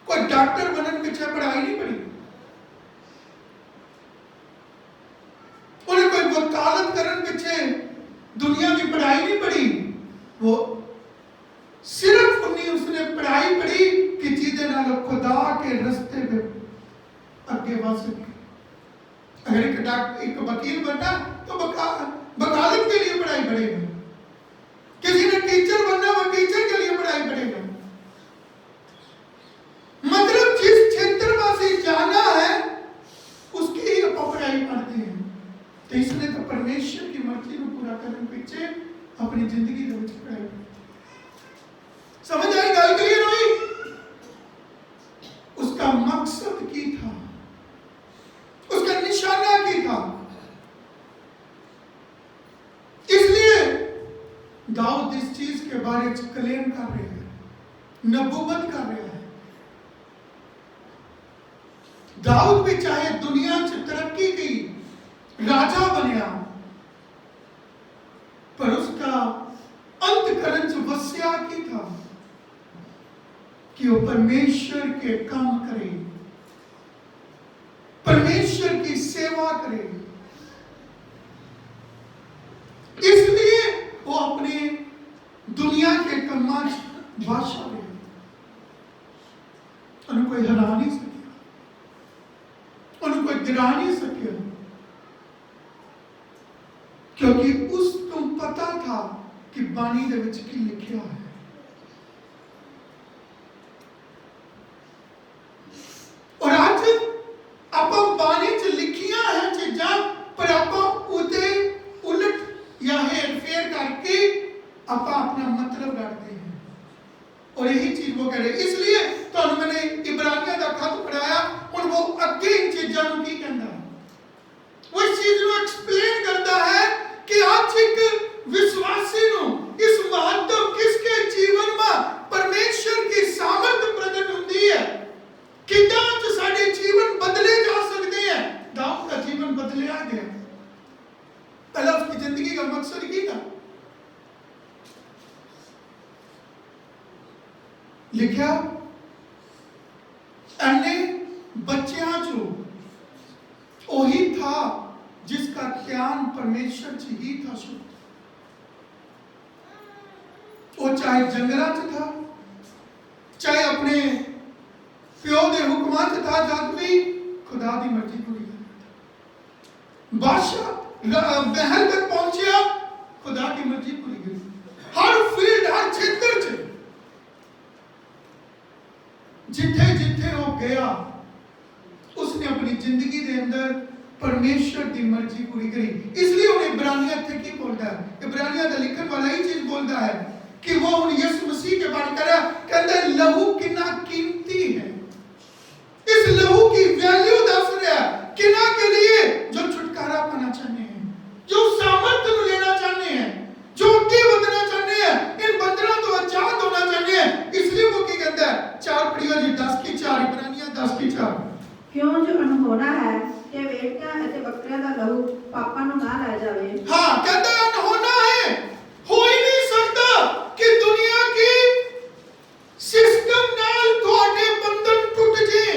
कोई डॉक्टर बनने पीछे पढ़ाई नहीं पढ़ी, उन्हें कोई वकालत करने पीछे दुनिया की पढ़ाई नहीं पढ़ी। वो सिर्फ उन्हीं उसने पढ़ाई पढ़ी कि जिदे नाल खुदा के रास्ते पे आगे बढ़ सके। अगर एक वकील बनना तो वकालत के लिए पढ़ाई पढ़ेगा, किसी ने टीचर बनना वो टीचर के लिए पढ़ाई पढ़ेगा। मतलब जिस क्षेत्र में से जाना है उसकी ही आप पढ़ाई पढ़ते हैं। तो इसने तो परमेश्वर की मर्जी को पूरा करने पीछे अपनी जिंदगी के विच पढ़ाई पढ़ी। समझ आई गल क्लियर हुई? उसका मकसद की था, उसका निशाना की था। इसलिए दाऊद इस चीज के बारे में क्लेम कर रहे हैं, नबूवत कर रहे हैं। दाऊद भी चाहे दुनिया च तरक्की की, राजा बनया, पर उसका अंतकरण च वस्या की था कि वो परमेश्वर के काम करे, परमेश्वर की सेवा करे। इसलिए वो अपने दुनिया के कम्मा बादशाह रहे, उन्हें कोई हरा नहीं सकिया, उन्हें कोई गिरा नहीं सकिया, क्योंकि उस तुम पता था कि बाणी दे विच की लिखिया है। और आज आप बाणी च लिखिया है चीज़ां, पर आप उदे उलट या हेर फेर करके आप अपना मतलब करते हैं। और यही चीज वो कह रहे। इसलिए तो मैंने इब्रानियों का खत पढ़ाया, और वो अगे इन चीजों को की कहता है, वो इस चीज को एक्सप्लेन करता है कि आज एक विश्वासी नो इस महत्व किसके जीवन में परमेश्वर की सामर्थ प्रकट होती है, कितना सारे जीवन बदले जा सकते हैं। दाऊद का जीवन बदलिया गया। पहला उसकी जिंदगी का मकसद की था, लिखा अन्य बच्चियां जो वही था जिसका ज्ञान परमेश्वर से ही था। वो चाहे जंगला च था, चाहे अपने प्यो दे हुक्मां च था, जब भी खुदा दी मर्जी पूरी करता। बादशाह महल तक पहुंचा, खुदा की मर्जी पूरी करी। हर फील्ड, हर क्षेत्र च जिथे जिथे वो गया, उसने अपनी जिंदगी के अंदर परमेश्वर की मर्जी पूरी करी। इसलिए उन्हें इब्रानिया थे की बोलता है, इब्रानिया का लिखने वाला ही चीज बोलता है कि वो उन यीशु मसीह के बारे करा, कहता है लहू कितना कीमती है। इस लहू की वैल्यू दस रहा है किना के लिए जो छुटकारा पाना चाहते हैं, जो सामर्थ्य लेना चाहते हैं, जो आगे बढ़ना चाहते हैं, इन बंधनों तो आजाद होना चाहते हैं। इसलिए वो की कहता है, 4 पढ़ियो जी 10:4, इब्रानिया 10:4। क्यों जो अनहोना है कि वेटियां ਅਤੇ ਬੱਕਰਿਆਂ ਦਾ ਲਹੂ ਪਾਪਾਂ ਨੂੰ ਨਾ ਲੈ ਜਾਵੇ। हाँ, कहता है अनहोना है, हो ही नहीं सकता कि दुनिया की सिस्टम नाल थोड़े बंधन टूट जाए।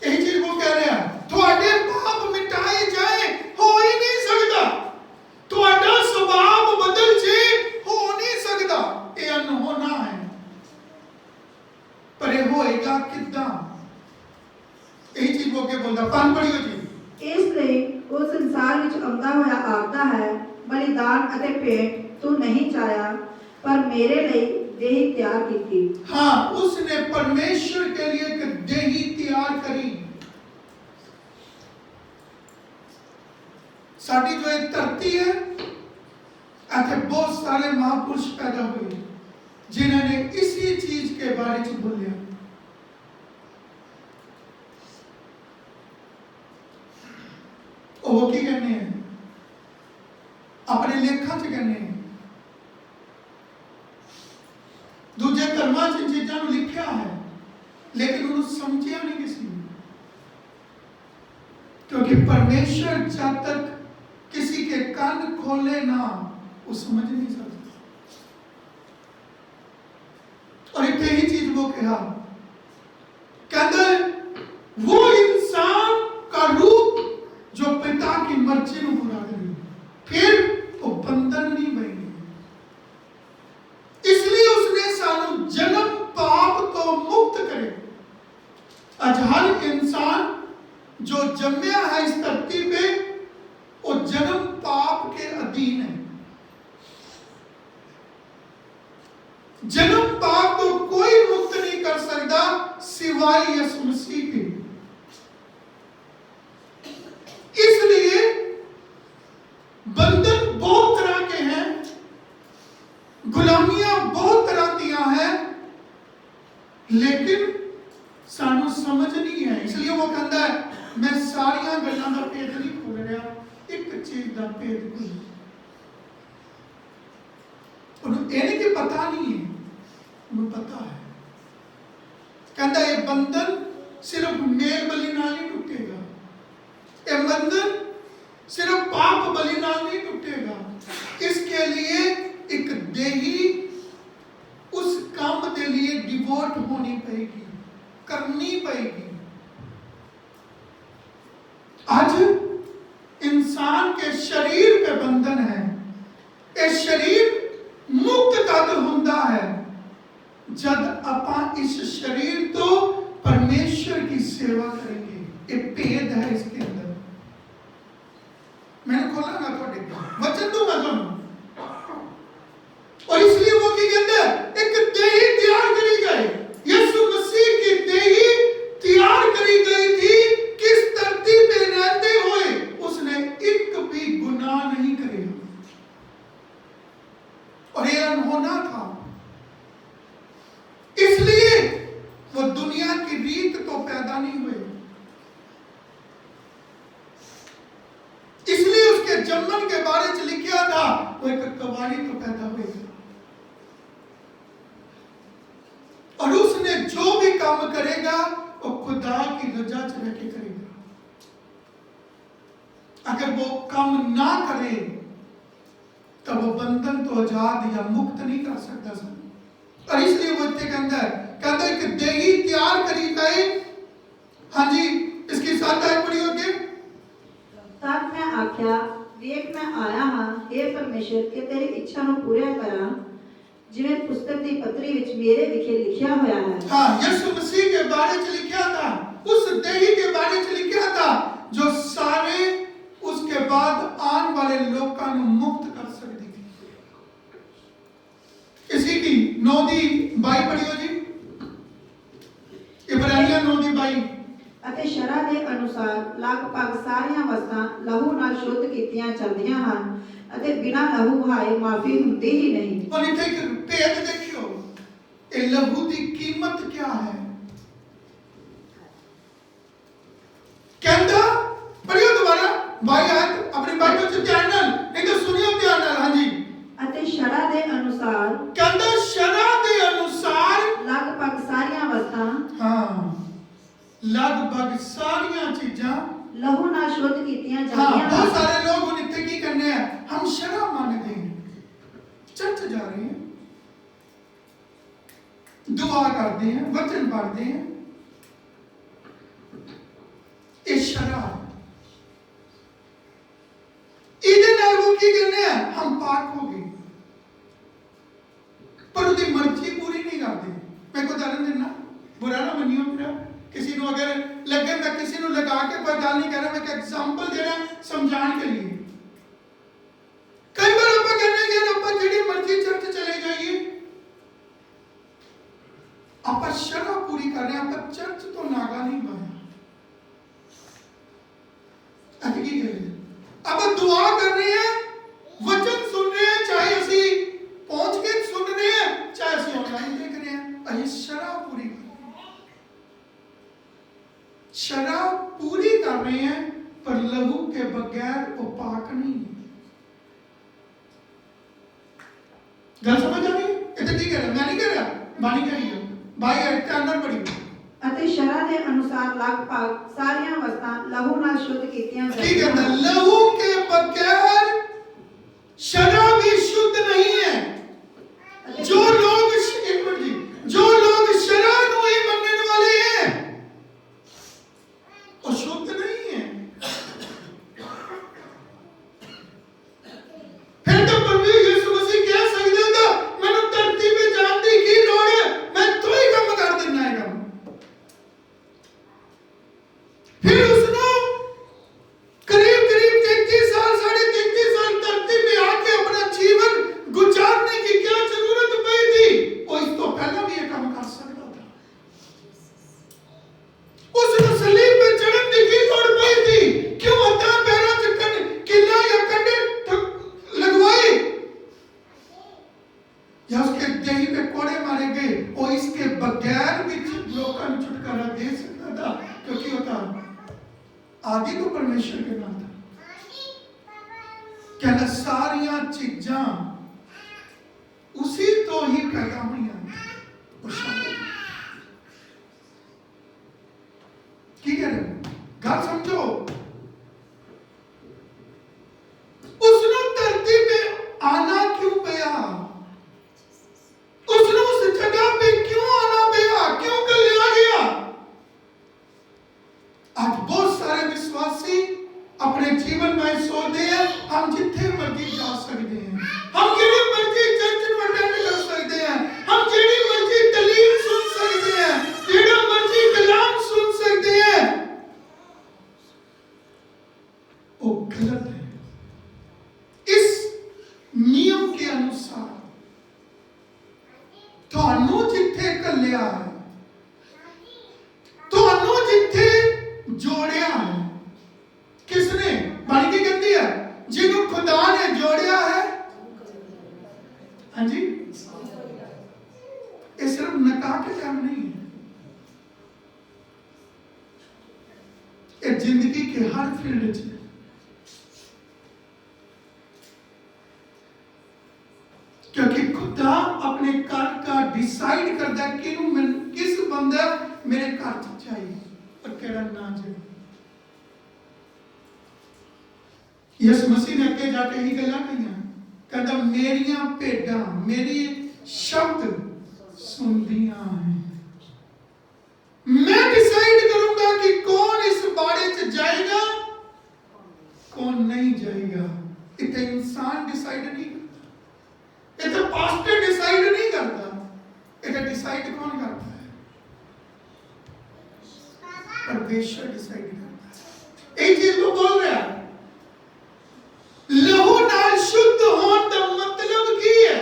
यही चीज वो कह रहे हैं, थोड़े पाप मिटाए जाए, हो ही नहीं सकता। थोड़ा स्वभाव बदल जाए, हो नहीं सकता। ये अनहोना है, पर ये होएगा कितना? यही चीज वो के बोलता। 5 पढ़ियो जी। ਇਸ ਲਈ ਉਹ ਸੰਸਾਰ ਵਿੱਚ ਆਉਂਦਾ ਹੋਇਆ ਆਖਦਾ ਹੈ, ਬਲੀਦਾਨ ਅਤੇ ਭੇਟ ਤੂੰ ਨਹੀਂ ਚਾਹਿਆ, पर मेरे लिए देही तैयार की थी। हाँ, उसने परमेश्वर के लिए एक देही तैयार करी। साड़ी जो एक धरती है, ऐसे बहुत सारे महापुरुष पैदा हुए जिन्होंने इसी चीज के बारे में बोलिया। वो की कहने हैं अपने लेखा च कहने हैं दूजे धर्मां च चीज़ां नूं लिखिया है लेकिन उन्होंने समझिया नहीं किसी ने, क्योंकि परमेश्वर जब तक किसी के कान खोले ना वो समझ नहीं सकता। और एक ही चीज वो कहा, कहते वो इंसान का रूप जो पिता की मर्जी को पूरा करे फिर वो बंधन नहीं बनेगी। इसलिए उसने सानू जन्म पाप तो मुक्त करे। आज हर इंसान जो जन्मया है इस धरती पे वो जन्म पाप के अधीन है। जन्म पाप तो कोई मुक्त नहीं कर सकता सिवाय यीशु मसीह के। इसलिए बंधन बहुत तरह के हैं, गुलामियां बहुत तरह दिया है, लेकिन सानू समझ नहीं है। इसलिए वो कहता है मैं सारिया गल्लां दा भेद नहीं खोल रहा, एक चीज का भेद खोल। उन्हें ये नहीं कि पता नहीं है, उन्हें पता है। कहता ये बंधन सिर्फ मेल बलि नाल नहीं टूटेगा, ये बंधन सिर्फ पाप बलि नाल नहीं टूटेगा। इसके लिए एक देही उस काम के लिए डिवोट होनी पड़ेगी, करनी पड़ेगी। आज इंसान के शरीर पे बंधन है। ये शरीर मुक्त तद होता है जब आप इस शरीर तो परमेश्वर की सेवा करेंगे। ये भेद है इसके अंदर। मैंने खोला ना थोड़े वचन दूंगा तुम। और इसलिए वो की कहते हैं एक देही तैयार करी गई, यीशु मसीह की देही तैयार करी गई थी। किस धरती पे रहते हुए उसने एक भी गुनाह नहीं करे और ये अनहोना था। इसलिए वो दुनिया की रीत तो पैदा नहीं हुए, इसलिए उसके जन्मन के बारे में लिखा था वो एक कवारी तो पैदा हुए और उसने जो भी काम करेगा वो खुदा की रजा च रह के करेगा। अगर वो काम ना करे तो वो बंधन तो आजाद या मुक्त नहीं कर सकता सब। और इसलिए वो इतने कहता है कि देही तैयार करी गए। हाँ जी, इसकी साथ आयत पढ़ी होगी। तब मैं आख्या देख मैं आया हाँ हे परमेश्वर कि तेरी इच्छा ਨੂੰ ਪੂਰਾ ਕਰਾਂ जिवें पुस्तक दी पत्री विच मेरे विखे लिखिया होया है। हाँ, यीशु मसीह के बारे में लिखा था, उस देही के बारे में लिखा था जो सारे उसके बाद आने वाले लोगों को मुक्त कर सकती थी। इसी की 9:22 पढ़ियो जी, इब्रानिया 9:22। ਅਤੇ ਸ਼ਰ੍ਹਾ ਦੇ ਅਨੁਸਾਰ ਲਗਭਗ ਸਾਰੀਆਂ ਵਸਤਾਂ ਲਹੂ ਨਾਲ ਸ਼ੁੱਧ ਕੀਤੀਆਂ ਜਾਂਦੀਆਂ ਹਨ ਅਤੇ ਬਿਨਾਂ ਲਹੂ ਵਹਾਏ ਮਾਫੀ ਹੁੰਦੀ ਹੀ ਨਹੀਂ। और इथे एक भेद देखियो, ये लहू की कीमत क्या है। कहता पढ़ियो दोबारा भाई आयत अपनी बाइबल से ध्यान नाल, नहीं तो सुनियो ध्यान नाल। हाँ जी, ਅਤੇ ਸ਼ਰ੍ਹਾ ਦੇ ਅਨੁਸਾਰ कहता शरह के अनुसार ਲਗਭਗ ਸਾਰੀਆਂ ਵਸਤਾਂ हाँ लगभग सारिया चीजा लहू ਨਾਲ ਸ਼ੁੱਧ ਕੀਤੀਆਂ हाँ। ਜਾਂਦੀਆਂ बहुत ਹਨ। सारे लोग उन इतने की करने हैं, हम शरह मानते हैं, चर्च जा रहे हैं, दुआ करते हैं, वचन पढ़ते हैं, ये शरह। इधर नाल वो की करने हैं, हम पाक हो गए पर उसकी मर्जी पूरी नहीं करते। मैं को उदाहरण देना, बुरा ना मनियो मेरा, किसी को अगर लगे मैं किसी को लगा के कोई गल नहीं कर रहा, मैं एक एग्जांपल दे रहा समझाने के लिए। कई बार आप कहने कि आप जिहड़ी मर्जी चर्च चले जाइए, आप शरह पूरी कर रहे हैं, आप चर्च तो नागा नहीं पाया। अब दुआ कर रहे हैं, वचन सुन रहे हैं, चाहे वो पाक नहीं। गल समझ आ रही? इतने की कह रहा, मैं नहीं कह रहा, बानी कह रही है भाई, इतना अंदर पड़ी। ਅਤੇ ਸ਼ਰ੍ਹਾ ਦੇ ਅਨੁਸਾਰ ਲਗਭਗ ਸਾਰੀਆਂ ਵਸਤਾਂ ਲਹੂ ਨਾਲ ਸ਼ੁੱਧ ਕੀਤੀਆਂ की ਜਾਂਦੀਆਂ कहता ਹਨ। लहू के बगैर शराब भी शुद्ध नहीं है। जो लोग एक मिनट जी, जो लोग शराब को ही बनने वाले हैं वो शुद्ध नहीं है। फिर तो प्रभु यीशु मसीह कह सकते था मैंने धरती पे जानती की लोड़ है, मैं तो ही काम कर देना है काम। फिर उसने करीब करीब 33 साल, 33.5 साल धरती पे आके अपना जीवन गुजारने की क्या जरूरत पड़ी थी? वो इस तो पहले भी ये काम कर सकता था। उसने सलीब पे चढ़ने की लोड़ पड़ी थी, क्यों होता पैरों से किला या कंडे लगवाए या उसके देही पे कोड़े मारे गए? वो इसके बगैर भी लोगों को छुटकारा दे सकता था, क्योंकि होता आदि तो परमेश्वर के नाम था। कहना सारिया चीजा उसी तो ही पैदा हुई की कह रहे गल समझो। उसने धरती पे आना क्यों पिया? उसने उस जगह पे क्यों आना पिया? क्यों लिया गया? आज बहुत सारे विश्वासी अपने जीवन में सोचते हैं हम जिथे मर्जी जा सकते हैं, हम जेड़ी मर्जी चर्च में अटेंड कर सकते हैं, हम जेड़ी मर्जी दलील सुन सकते हैं, जेड़ा मर्जी कलाम सुन सकते हैं। वो गलत है। इस नियम के अनुसार थानू जिथे कलिया है, थानू जिथे जोड़िया है, किसने? बानी की कहती है जिन्हों खुदा ने जोड़िया है। हाँ जी, ये सिर्फ निकाह के काम नहीं है, ये जिंदगी के हर फील्ड में। क्योंकि खुदा अपने घर का डिसाइड करता है कि किस बंदा मेरे घर चाहिए और केड़ा ना चाहिए। यीशु मसीह ने अगे जाके ही गल्लां कहियां, कहता मेरियां भेडां मेरी शब्द सुनदियां हैं। मैं डिसाइड करूंगा कि कौन इस बाड़े च जाएगा कौन नहीं जाएगा। इतने इंसान डिसाइड नहीं करता, इतने पास्टर डिसाइड नहीं करता, इतने डिसाइड कौन करता है? परमेश्वर डिसाइड करता है। एक चीज को बोल रहा है लहू नाल शुद्ध होने का मतलब की है?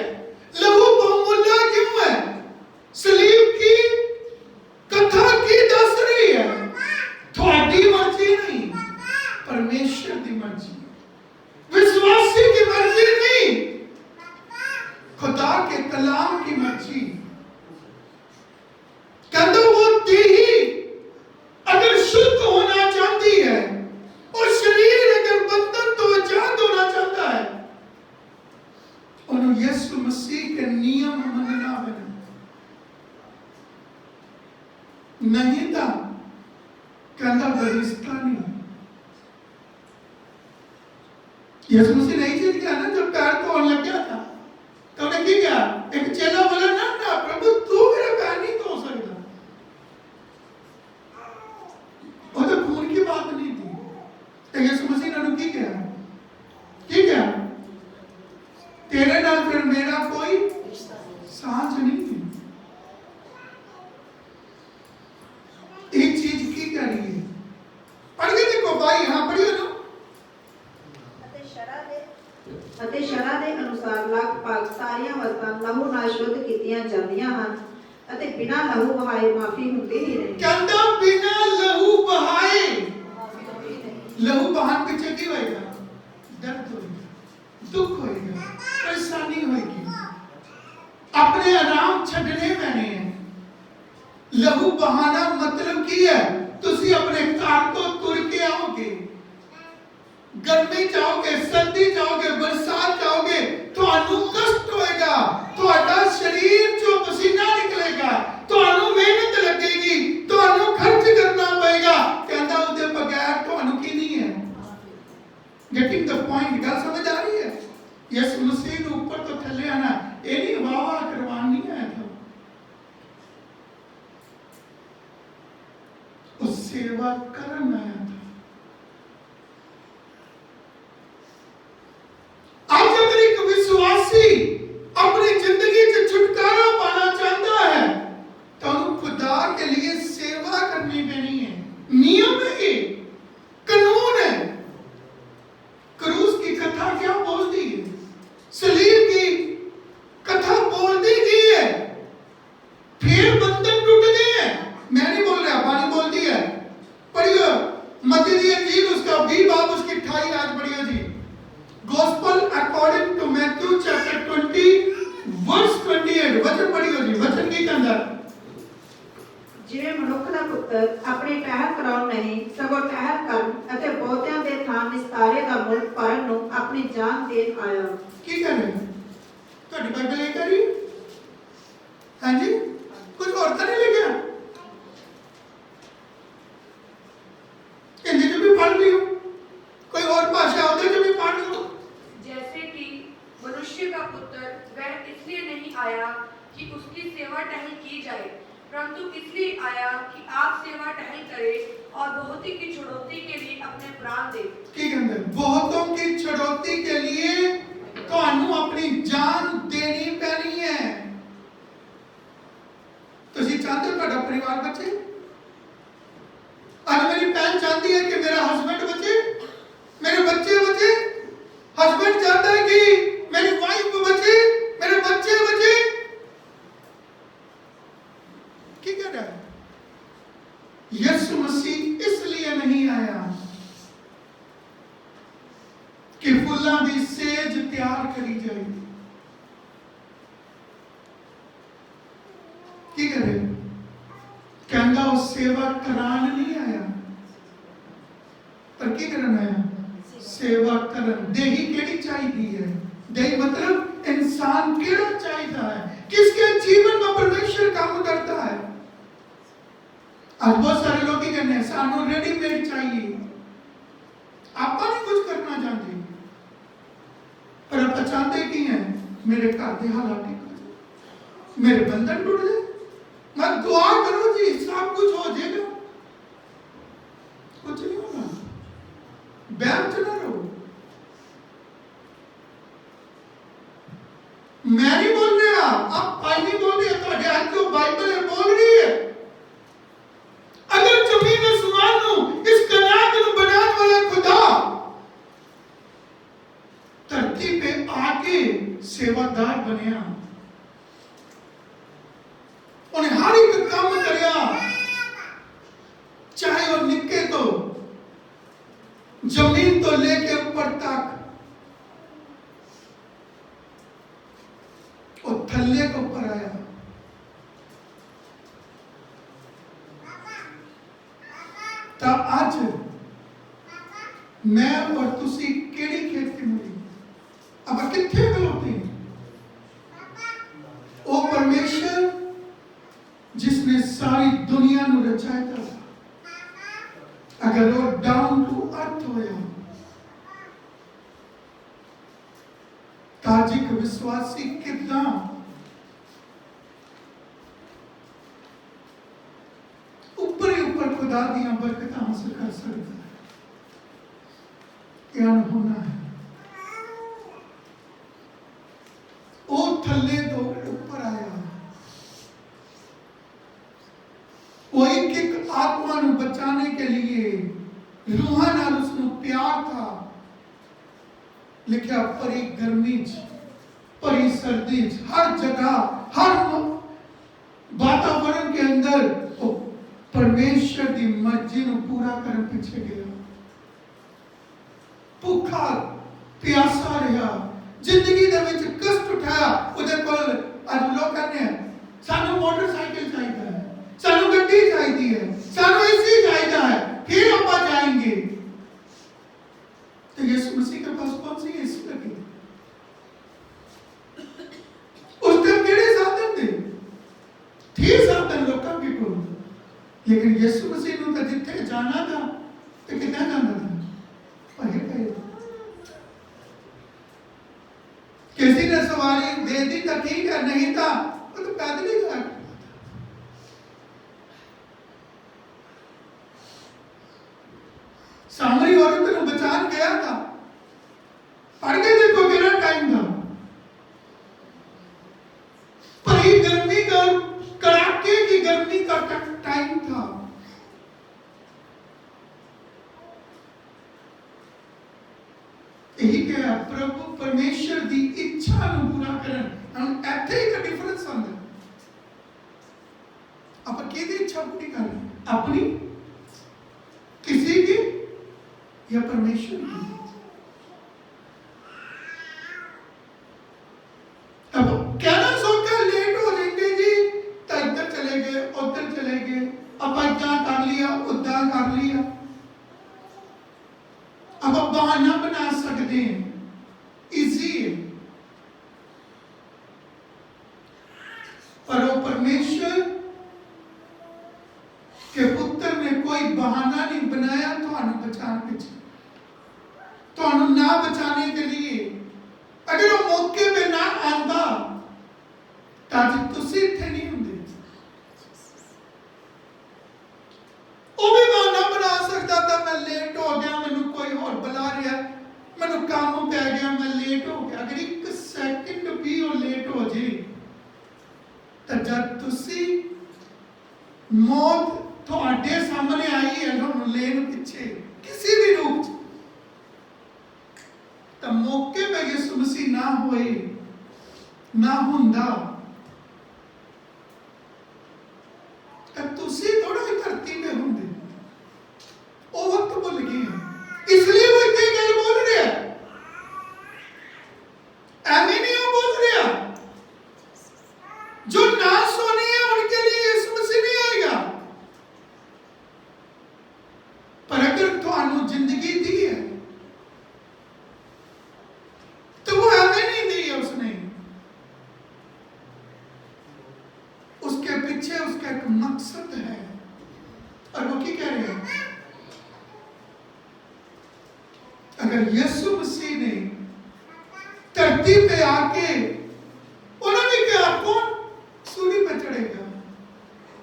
लहू बहुमूल्य क्यों है? सलीब की कथा की दस रही है, थोड़ी मर्जी नहीं, परमेश्वर की मर्जी, विश्वासी की मर्जी नहीं, खुदा के कलाम की मर्जी। कहता वो देही अगर शुद्ध होना चाहती है और शरीर अगर बंधन तो आजाद होना चाहता है, उन्होंने यीशु मसीह के नियम मनना है। नहीं था कहता बरिश्ता नहीं। यीशु मसीह नहीं चीज किया ना, जब पैर धोने लग गया था तो उन्हें क्या किया? एक चेला बोला ना ना प्रभु तू मेरा पैर नहीं धो सकता। वो तो खून की बात नहीं थी, तो यीशु मसीह ने क्या किया? ठीक है तेरे नाल फिर मेरा कोई साझ नहीं है। एक चीज की करिए पढ़ के देखो भाई, हाँ पढ़िए ना। ਅਤੇ ਸ਼ਰ੍ਹਾ ਦੇ ਅਨੁਸਾਰ ਲਗਭਗ ਸਾਰੀਆਂ ਵਸਤਾਂ ਲਹੂ ਨਾਲ ਸ਼ੁੱਧ ਕੀਤੀਆਂ ਜਾਂਦੀਆਂ ਹਨ ਅਤੇ ਬਿਨਾਂ ਲਹੂ ਵਹਾਏ ਮਾਫੀ ਹੁੰਦੀ ਹੀ ਨਹੀਂ। ਕਹਿੰਦਾ ਬਿਨਾਂ ਲਹੂ ਵਹਾਏ, ਲਹੂ ਬਹਾਨ ਪਿੱਛੇ ਕੀ ਹੋਏਗਾ? दर्द होएगा, दुख होएगा, परेशानी होएगी, अपने आराम छड़ने पैने हैं। लहू बहाना मतलब की है? तुसी अपने घर तो तुर के आओगे, गर्मी जाओगे, सर्दी जाओगे, बरसात जाओगे, ਤੁਹਾਨੂੰ कष्ट होएगा, ਤੁਹਾਡਾ शरीर जो पसीना निकलेगा, ਤੁਹਾਨੂੰ ਮਿਹਨਤ लगेगी, ਤੁਹਾਨੂੰ खर्च करना पएगा। कहता ਉਹਦੇ बगैर ਤੁਹਾਨੂੰ ਕੀ नहीं है। गेटिंग द पॉइंट, गल समझ आ रही है। यीशु मसीह ने ऊपर तो थल्ले आना, ये नहीं वाह करवान नहीं आया था, वो सेवा करन आया था। आज अगर एक विश्वासी अपनी जिंदगी से छुटकारा पाना चाहता है तो उन्हें खुदा के लिए सेवा करनी पैनी है। नियम है ये, कानून है। क्रूस की कथा क्या बोल दी है, सलीब की कथा बोल दी गई है, फिर बंधन टूट गए हैं। मैं नहीं बोल रहा, पानी बोल दी है। पढ़ियो मत्ती दी इंजील उसका 20 बाब उसकी 28 आयत पढ़ियो जी। Gospel according to Matthew chapter 20 verse 28, वचन पढ़ियो जी। वचन की कहंदा, ਜਿਵੇਂ ਮਨੁੱਖ ਦਾ ਪੁੱਤਰ ਆਪਣੀ ਟਹਿਲ ਕਰਾਉਣ ਨਹੀਂ ਸਗੋਂ ਟਹਿਲ ਕਰਨ ਅਤੇ ਬਹੁਤਿਆਂ ਦੇ ਥਾਂ ਨਿਸਤਾਰੇ ਦਾ ਮੁੱਲ ਭਰਨ ਨੂੰ ਆਪਣੀ ਜਾਨ ਦੇਣ ਆਇਆ। ਕੀ ਕਰ ਰਹੇ ਤੁਹਾਡੀ ਬਾਈਬਲ ਇਹ ਕਰੀ ਹਾਂਜੀ, ਕੁਝ ਹੋਰ ਤਾਂ ਨਹੀਂ ਲਿਖਿਆ? हिंदी में भी पढ़ लियो, कोई और भाषा होती है जो भी पढ़ लो। जैसे कि मनुष्य का पुत्र वह इसलिए नहीं आया कि उसकी सेवा टहल की जाए, परंतु इसलिए आया कि आप सेवा टहल करें और बहुतों की छुड़ौती के लिए अपने प्राण दे। की कहते हैं बहुतों की छुड़ौती के लिए ਤੁਹਾਨੂੰ अपनी जान देनी पैनी है। ਤੁਸੀਂ ਚਾਹते हो ਤੁਹਾਡਾ परिवार बचे? आज मेरी बहन चाहती है कि मेरा हस्बैंड बचे, मेरे बच्चे बचे। हस्बैंड चाहता है कि मेरी वाइफ बचे, मेरे बच्चे बचे। क्या कह रहा है? यीशु मसीह इसलिए नहीं आया कि फुल्लां दी सेज तैयार करी जाए। की करे कहता वो सेवा करान नहीं आया, पर की करन आया? सेवा करन। देही केड़ी चाहिदी है? देही मतलब इंसान केड़ा चाहिदा है, किसके जीवन में परमेश्वर काम करता है। आज बहुत सारे लोग ही कहते हैं सानू रेडीमेड चाहिए, आप नहीं कुछ करना चाहते, पर आप चाहते की हैं मेरे घर के हालात ठीक हो जाए, मेरे बंधन टूट जाए। मैं दुआ करो जी सब कुछ हो जाएगा, कुछ नहीं होगा। बैम चला रहो। मैं नहीं बोल रहा, आप भाई नहीं बोल रहे, तो हाथ जो बाइबल है बोल रही है। अगर जमीन आसमान नु इस कायनात नु बनाने वाला खुदा धरती पे आके सेवादार बनया, उन्हें हर एक काम करया, चाहे वो निक्के तो जमीन तो लेके ऊपर तक, वो थल्ले के ऊपर आया। तब आज मैं और तुसी केड़ी खेत की मुड़ी अब किथे खलोते हैं? ओ परमेश्वर जिसने सारी दुनिया नु रचाया था, अगर वो डाउन टू अर्थ होया, ताजिक विश्वासी कितना ऊपर ही ऊपर खुदा दियां बरकत हासिल कर सकता है। क्या होना है? ओ थल्ले तो ऊपर आया, वो एक आत्मा नु बचाने के लिए रूहां नाल उसनु प्यार था। लिखा परी गर्मी परी सर्दी हर जगह हर वातावरण के अंदर वो परमेश्वर की मर्जी नु पूरा करने पीछे गया। भूखा प्यासा रहा, जिंदगी दे विच कष्ट उठाया। उहदे कोल अज लोग कहते हैं सानू मोटरसाइकिल चाहिए है, सानू गड्डी चाहिए है, सानू एसी चाहिए है, फिर आप जाएंगे। तो ये लेकिन यीशु मसीह ਨੂੰ ਤਾਂ ਜਿੱਥੇ ਜਾਣਾ था ਤੇ ਕਿੱਦਾਂ ਜਾਂਦਾ था ਭਾਈ ਭਾਈ किसी ने सवारी दे दी तो ठीक है, नहीं था वो तो पैदल ही गया। सामरी औरत को बचान गया था, पढ़ के देखो कितना टाइम था, पर ये गर्मी का कड़ाके की गर्मी का टाइम था। यही क्या प्रभु परमेश्वर की इच्छा ਨੂੰ पूरा करन। हम ਇੱਥੇ ਹੀ का डिफरेंस आंदा। ਆਪਾਂ ਕਿਹਦੀ ਇੱਛਾ ਪੂਰੀ ਕਰ ਰਹੇ हैं? अपनी, किसी की या परमेश्वर की? अब कहना सौखा लेट हो जाएंगे जी, तो इधर चले गए उधर चले गए, अब इतना कर लिया उदा कर लिया, अब आप बहाना बना सकते हैं, इजी है। पर वो परमेश्वर के पुत्र ने कोई बहाना नहीं बनाया थानू बचाने पीछे, थानू ना बचाने के लिए। अगर वो मौके पे ना आता तो आज तुसी इत्थे नहीं होंगे। वो भी बहाना बना सकता था, मैं लेट हो गया, मैनू कोई और बुला रहा, मैनू काम पै गया, मैं लेट हो गया। अगर एक सेकंड भी वो लेट हो जाए तो जब तुसी मौत ਤੁਹਾਡੇ ਸਾਹਮਣੇ आई है ਤੁਹਾਨੂੰ लेन पीछे किसी भी रूप तो मौके पे यीशु मसीह ना होए ना हुंदा तो तुसी थोड़ा ही धरती पे होंगे। वो वक्त भुल गए हैं, इसलिए वो इतनी गल बोल रहे हैं। ऐਵੇਂ नहीं वो बोल रहा, जो नाश होने हैं उनके लिए यीशु मसीह नहीं आएगा। पर अगर थानू जिंदगी दी है तो वो हमें नहीं दी है उसने, उसके पीछे उसका एक मकसद है। और वो क्या कह रहे हैं? अगर यीशु मसीह ने धरती पे आके उन्होंने कहा कौन सूली पे चढ़ेगा,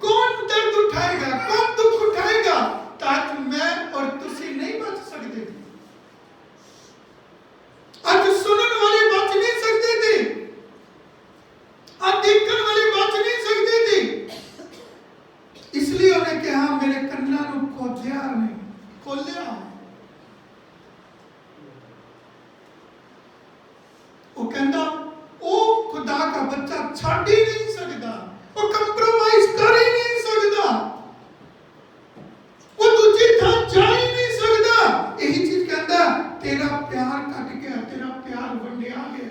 कौन दर्द उठाएगा, कौन दुख उठाएगा, ताकि मैं और तुसी नहीं बच सकते थे। आज सुनने वाले बच नहीं सकते थे, आज देखने वाले बच नहीं सकते थे, इसलिए उन्हें कहा मेरे कन्ना नु खोलिया ने खोलिया। वो कहता वो खुदा का बच्चा छड़ ही नहीं सकता, वो कंप्रोमाइज कर ही नहीं सकता, वो तुझे था जा ही नहीं सकता। यही चीज कहता तेरा प्यार कट गया, तेरा प्यार वंडिया गया।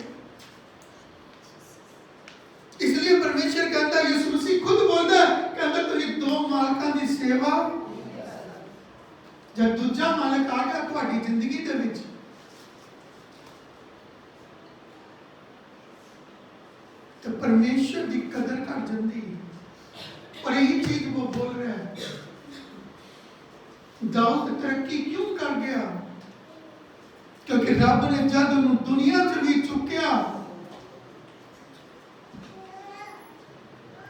इसलिए परमेश्वर कहता, यीशु मसीह खुद बोलता कहता तुझे दो मालकां दी सेवा, जब दूजा मालक आ गया तुम्हारी जिंदगी दे विच तो परमेश्वर की कदर कर जाती है। और यही चीज वो बोल रहा है। दाऊद तरक्की क्यों कर गया? क्योंकि रब ने जब उन्हें दुनिया से भी चुकिया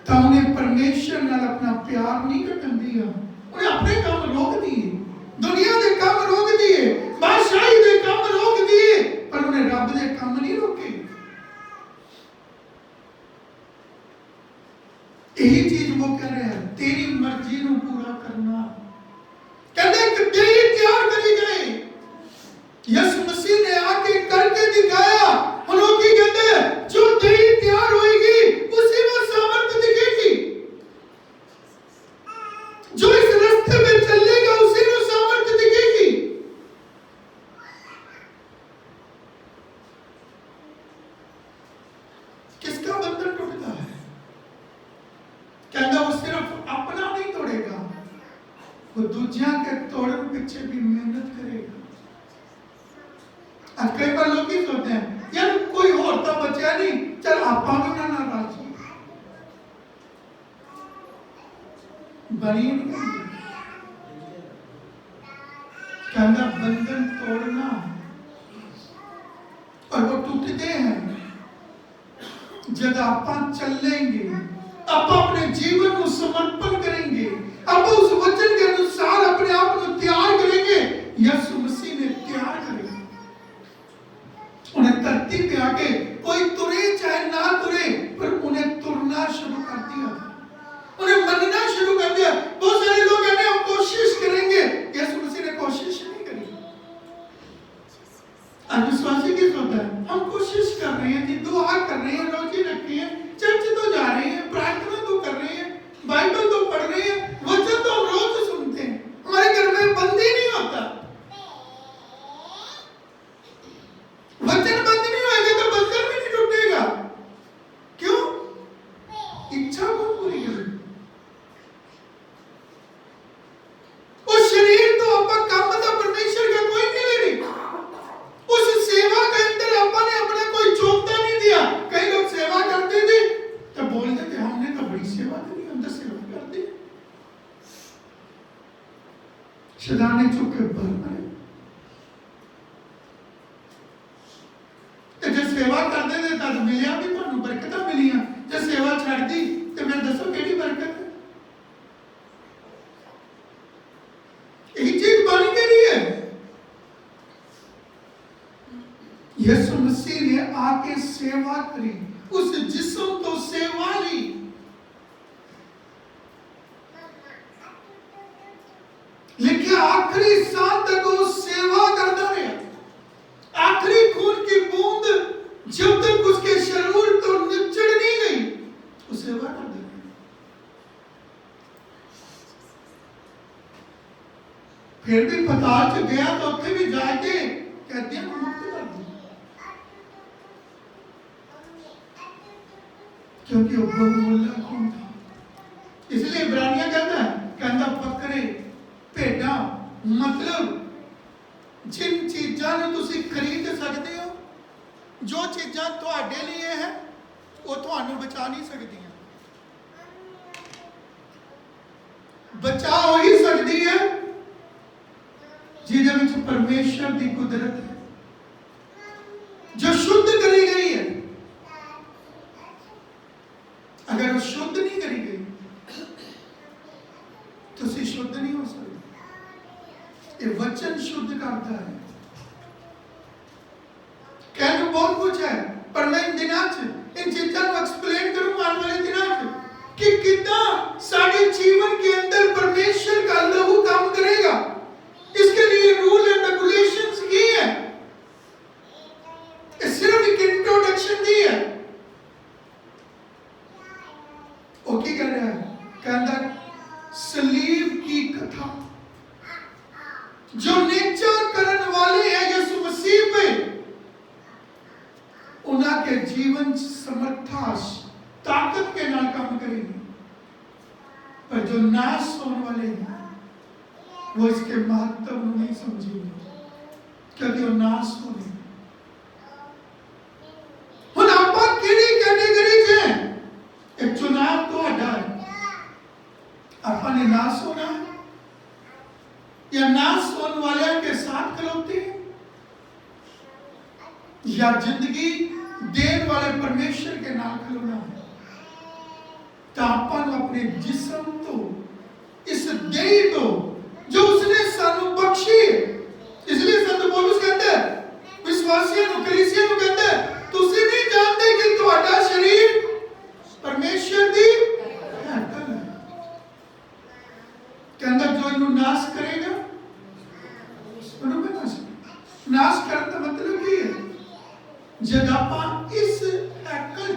तो उन्हें परमेश्वर नाल अपना प्यार नहीं कटन दिया, उन्हें अपने काम रोक दिए, दुनिया के काम रोक दिए, बादशाही के काम रोक दिए, पर उन्हें रब के काम नहीं रोके। यही चीज वो कह रहे हैं, तेरी मर्जी को पूरा करना। कहते एक देरी तैयार करी गई, यीशु मसीह ने आके करके दिखाया। उन्होंने कहते जो देरी तैयार होगी उसी में सामर्थ्य दिखेगी, जो इस रास्ते में चलेगा उसी में सामर्थ्य दिखेगी। किसका बंधन टूटता है? कहता वो सिर्फ अपना नहीं तोड़ेगा, वो दूसरा के तोड़न पीछे भी मेहनत करेगा। आज कई बार लोग ही सोचते हैं यार कोई और तो बचा नहीं, चल आपा भी ना नाराज हो। बनी नहीं। कहना बंधन तोड़ना, और वो टूटते हैं जब आप चलेंगे, आप अपने जीवन को समर्पण करेंगे, आप उस वचन के अनुसार अपने आप को तैयार करेंगे। यीशु मसीह ने तैयार करेंगे। उन्हें धरती पे आके कोई तुरे चाहे ना तुरे, पर उन्हें तुरना शुरू कर दिया, उन्हें मनना शुरू कर दिया। बहुत सारे लोग कहते हैं हम कोशिश करेंगे, यीशु मसीह ने कोशिश नहीं करी। आज विश्वासी किस होता है, हम कोशिश कर रहे हैं जी, दुआ कर रहे हैं, रोजी रखी है, चर्च तो जा रहे हैं, प्रार्थना तो कर रहे हैं, बाइबल तो पढ़ रहे हैं, वचन तो हम रोज सुनते हैं, हमारे घर में बंद ही नहीं होता। वचन बंद नहीं होएगा तो बंधन भी नहीं टूटेगा। क्यों? इच्छा कौन पूरी करेगा? उस शरीर तो आपका काम था परमेश्वर का कोई नहीं ले रही। उस सेवा के अंदर आपने अपना कोई चौथा नहीं दिया। कई लोग सेवा करते थे तो बोलते थे हमने तो बड़ी सेवा दी, अंदर सेवा कर दी। शैतान ने चुप के भर मारे। तो जब सेवा करते थे तब मिलिया भी ਤੁਹਾਨੂੰ बरकतां मिलियां, जब सेवा छड़ दी तो मैं दसो केड़ी बरकत है? यही चीज बन गई है। यीशु मसीह ने आके सेवा करी, उस जिस्म तो सेवा ली। लेकिन आखिरी सांस तक वो सेवा करता रहा। आखिरी खून की बूंद जब तक उसके शरीर तो निचड़ नहीं गई, वो सेवा करता रहा। फिर भी पताल च गया तो उत्थे भी जाके कहते हैं मुक्त कर दो, क्योंकि वो बहुमूल्य खून था। इसलिए इब्रानिया कहता बकरे भेड़ा, मतलब जिन चीज़ों ने तुसी खरीद सकते हो, जो चीज़ां तुहाडे लिए है वो तुहानू बचा नहीं सकदियां। बचा हो ही सकती है जिहदे विच परमेश्वर की कुदरत है, जो शुद्ध करी गई है। अगर वो शुद्ध नहीं करी गई तो तुसी शुद्ध नहीं हो सकते। ये वचन शुद्ध करता है। कहने बहुत कुछ है, पर मैं इन दिनों इन चीजों को एक्सप्लेन करूंगा आने वाले दिनों कि कितना सारे जीवन के अंदर परमेश्वर का लहू काम करेगा। इसके लिए रूल एंड रेगुलेशंस की है, सिर्फ एक इंट्रोडक्शन दी है। वो क्या कह रहा है? कहता सलीब की कथा जो नेचर करने वाले हैं यीशु मसीह में, उन्हें के जीवन समर्थास ताकत के नाल काम करेंगे। पर जो नाश होने वाले हैं वो इसके महत्व को नहीं समझेंगे, क्योंकि वो नाश होने। हुण आपां किहड़ी कैटेगरी च हैं? एक चुनाव तो है, आपने नाश होना है या नाश होने वाले के साथ खलोते हैं, या जिंदगी देने वाले परमेश्वर के नाल खलोना है। तो आपन अपने जिस्म तो इस देह तो जो उसने सानू बख्शी है। इसलिए संत पौलुस कहता है विश्वासियों को, कलीसिया को कहता है तुसी नहीं जानते कि तुम्हारा शरीर परमेश्वर दी हैकल है। कहता जो इन्हें नाश करेगा नाश करने का मतलब क्या है? जब आप इस हैकल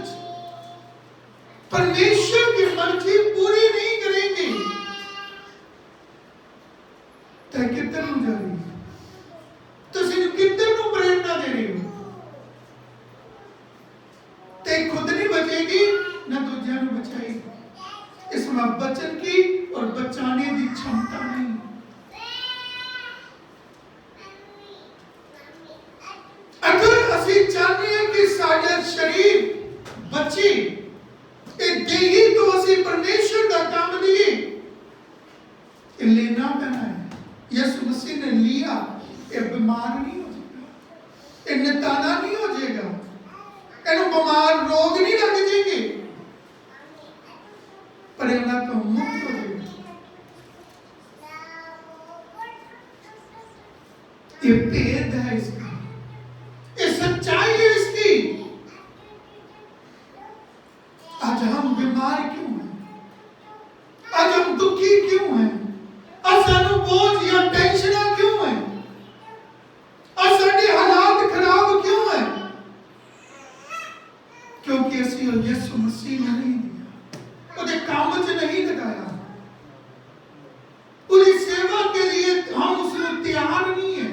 परमेश्वर की मर्जी पूरी नहीं करेंगे तो किधर ਨੂੰ जा रही है? ਤੁਸੀਂ किधर ਨੂੰ प्रेरणा दे रहे हो? ते खुद नहीं बचेगी ना दूसरों को बचाएगी। इसमें बचन की और बचाने की क्षमता नहीं। अगर असी चाहते हैं कि साडा शरीर बचे, देही तो असी परमेश्वर का काम दिए, पीना पैना है। यीशु मसीह ने लिया, ये बीमार नहीं हो जाएगा, ये निताना नहीं हो जाएगा, इन्हें बीमार रोग नहीं लग जाएंगे, पर इन्हें तो मुक्त हो जाएगा। ये भेद है इसका, ये सच्चाई है इसकी। आज हम बीमार क्यों हैं? आज हम दुखी क्यों हैं? आज सानू बोझ या टेंशन क्यों है? आज साडे हालात खराब क्यों है? क्योंकि असी यीशु मसीह ने नहीं दिया, उसे काम च नहीं लगाया, उसकी सेवा के लिए हम उसमें तैयार नहीं है।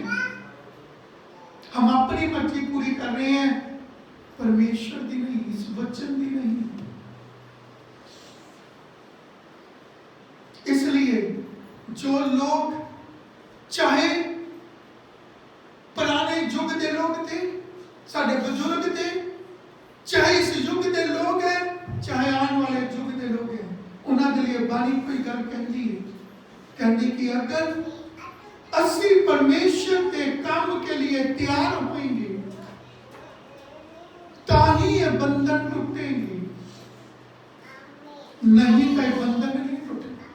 हम अपनी मर्जी पूरी कर रहे हैं, परमेश्वर दी नहीं, इस वचन दी नहीं। इसलिए जो लोग चाहे पुराने युग के लोग थे, साडे बुजुर्ग थे, चाहे इस युग के लोग हैं, चाहे आने वाले युग के लोग हैं, उन्होंने लिए बानी कोई गल कहती है, कहती कि अगर असी परमेश्वर के काम के लिए तैयार होंगे ताही ये बंधन टूटेंगे, नहीं तो ये बंधन नहीं टूटेगा।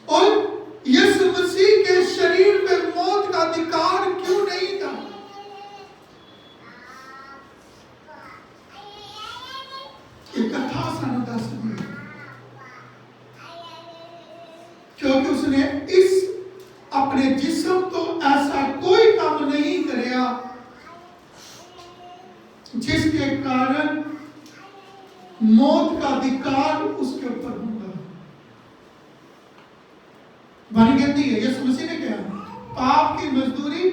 और यीशु मसीह के शरीर में मौत का अधिकार क्यों नहीं था? ये कथा सानू दस दी, क्योंकि उसने इस अपने जिस्म तो ऐसा कोई काम नहीं करया जिसके कारण मौत का अधिकार उसके ऊपर होगा। बानी कहती है, यीशु मसीह ने कहा पाप की मजदूरी,